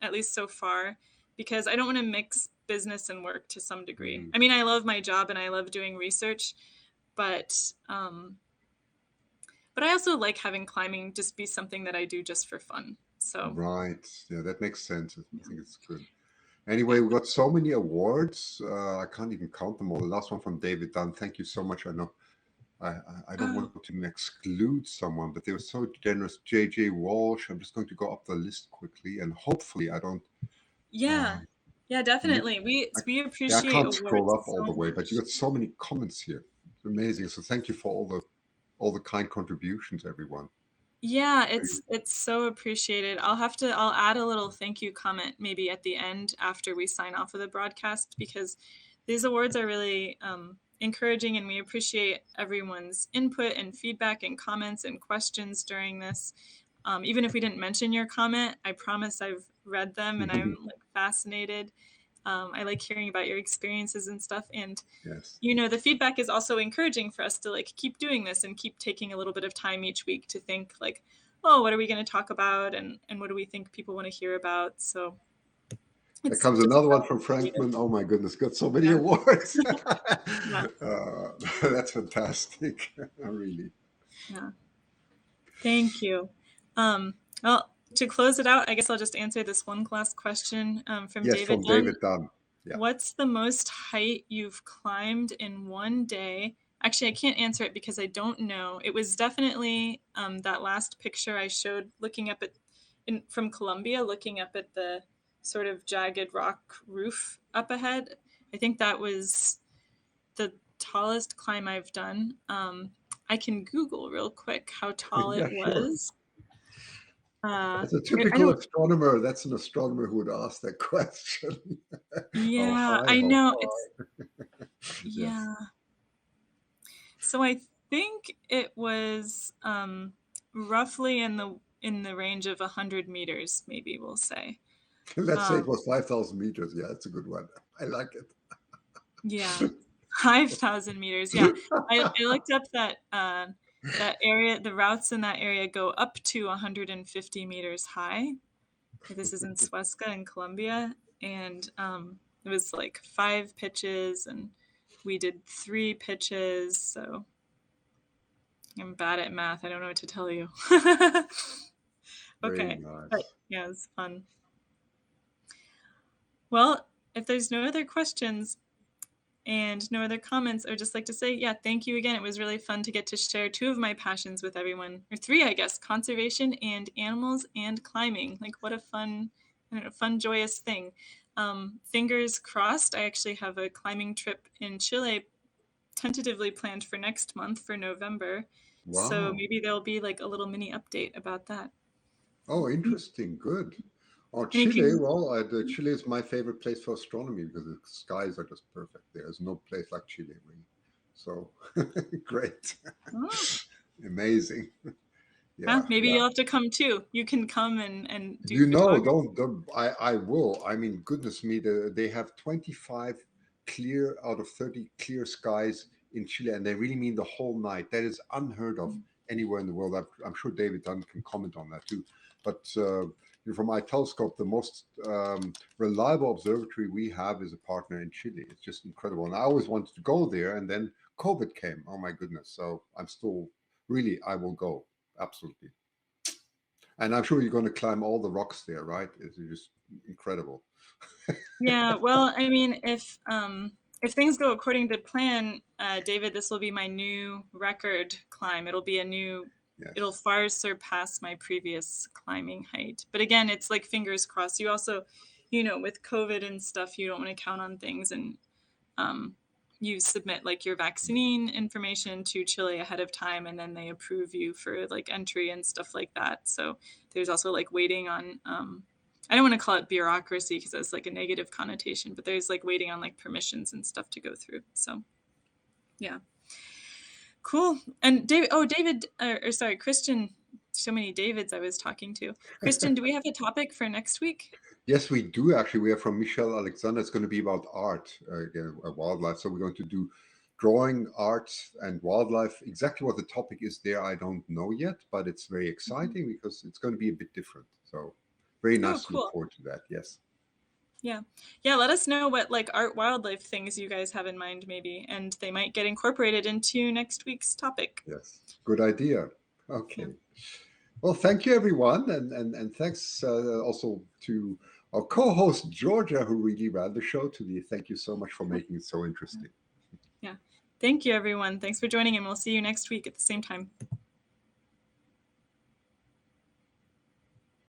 at least so far, because I don't want to mix business and work to some degree. I mean, I love my job and I love doing research, but I also like having climbing just be something that I do just for fun. So Right. Yeah, that makes sense. I think it's good. yeah. Anyway, we got so many awards. I can't even count them all. The last one from David Dunn. Thank you so much. I know I don't want to exclude someone, but they were so generous. JJ Walsh. I'm just going to go up the list quickly, and hopefully I don't. Yeah. Yeah, definitely. We Yeah, I appreciate can't scroll awards up all so the way, but you much. got so many comments here. It's amazing. So thank you for all the kind contributions, everyone. Yeah, it's so appreciated. I'll add a little thank you comment maybe at the end after we sign off of the broadcast, because these awards are really encouraging, and we appreciate everyone's input and feedback and comments and questions during this. Even if we didn't mention your comment, I promise I've read them and I'm like fascinated. I like hearing about your experiences and stuff. And Yes. the feedback is also encouraging for us to like keep doing this and keep taking a little bit of time each week to think like, oh, what are we going to talk about, and what do we think people want to hear about? So There it's comes just another one really from appreciated. Frankman. Oh my goodness, got so many Yeah. awards. Yeah. That's fantastic. Really. Yeah. Thank you. Well, to close it out, I guess I'll just answer this one last question from Yes, David from Dunn. David Dunn. Yeah. What's the most height you've climbed in one day? Actually, I can't answer it because I don't know. It was definitely that last picture I showed looking up at from Colombia, looking up at the sort of jagged rock roof up ahead. I think that was the tallest climb I've done. I can Google real quick how tall it Yeah, sure. was. That's a I typical don't. astronomer. That's an astronomer who would ask that question. How Yeah, high? I How know. It's far? Yes. yeah. So I think it was roughly in the range of 100 meters, maybe we'll say. Let's say it Um, was 5,000 meters. Yeah, that's a good one. I like it. yeah, 5,000 meters. Yeah, I looked up that that area. The routes in that area go up to 150 meters high. This is in Suezca in Colombia, and it was like 5 pitches, and we did 3 pitches. So I'm bad at math. I don't know what to tell you. Very Okay, but nice. yeah, it's fun. Well, if there's no other questions and no other comments, I would just like to say, yeah, thank you again. It was really fun to get to share 2 of my passions with everyone, or 3, I guess: conservation and animals and climbing. Like, what a fun, I don't know, fun, joyous thing. Fingers crossed, I actually have a climbing trip in Chile tentatively planned for next month for November. So Wow. maybe there'll be like a little mini update about that. Oh, interesting. Good. Oh, And if Chile. you, Well, Chile is my favorite place for astronomy because the skies are just perfect. There's no place like Chile, really. So great. oh, Amazing. yeah, Yeah. maybe Yeah. you'll have to come too. You can come and do You know, photography. don't I will. I mean, goodness me, they have 25 clear out of 30 clear skies in Chile, and they really mean the whole night. That is unheard of anywhere in the world. I'm sure David Dunn can comment on that too. But from my telescope, the most reliable observatory we have is a partner in Chile. It's just incredible. And I always wanted to go there, and then COVID came. Oh my goodness. So I'm still really, I will go. Absolutely. And I'm sure you're going to climb all the rocks there, right? It's just incredible. Yeah, well, I mean, if things go according to plan, David, this will be my new record climb. It'll Yes. far surpass my previous climbing height. But again, it's like fingers crossed. You also, with COVID and stuff, you don't want to count on things, and um, you submit like your vaccine information to Chile ahead of time, and then they approve you for like entry and stuff like that. So there's also like waiting on I don't want to call it bureaucracy because that's like a negative connotation, but there's like waiting on like permissions and stuff to go through. So yeah, cool. And David, or sorry, Christian. So many Davids I was talking to. Christian, do we have a topic for next week? Yes, we do actually. We are from Michelle Alexander. It's going to be about art, again, wildlife. So we're going to do drawing, art, and wildlife. Exactly what the topic is there, I don't know yet, but it's very exciting because it's going to be a bit different. So very Oh, nice to look cool. forward to that. Yes. Yeah. Yeah, let us know what like art wildlife things you guys have in mind maybe, and they might get incorporated into next week's topic. Yes. Good idea. Yeah. Okay. Well, thank you, everyone. And thanks also to our co-host, Georgia, who really ran the show today. Thank you so much for making it so interesting. Yeah. Thank you, everyone. Thanks for joining, and we'll see you next week at the same time.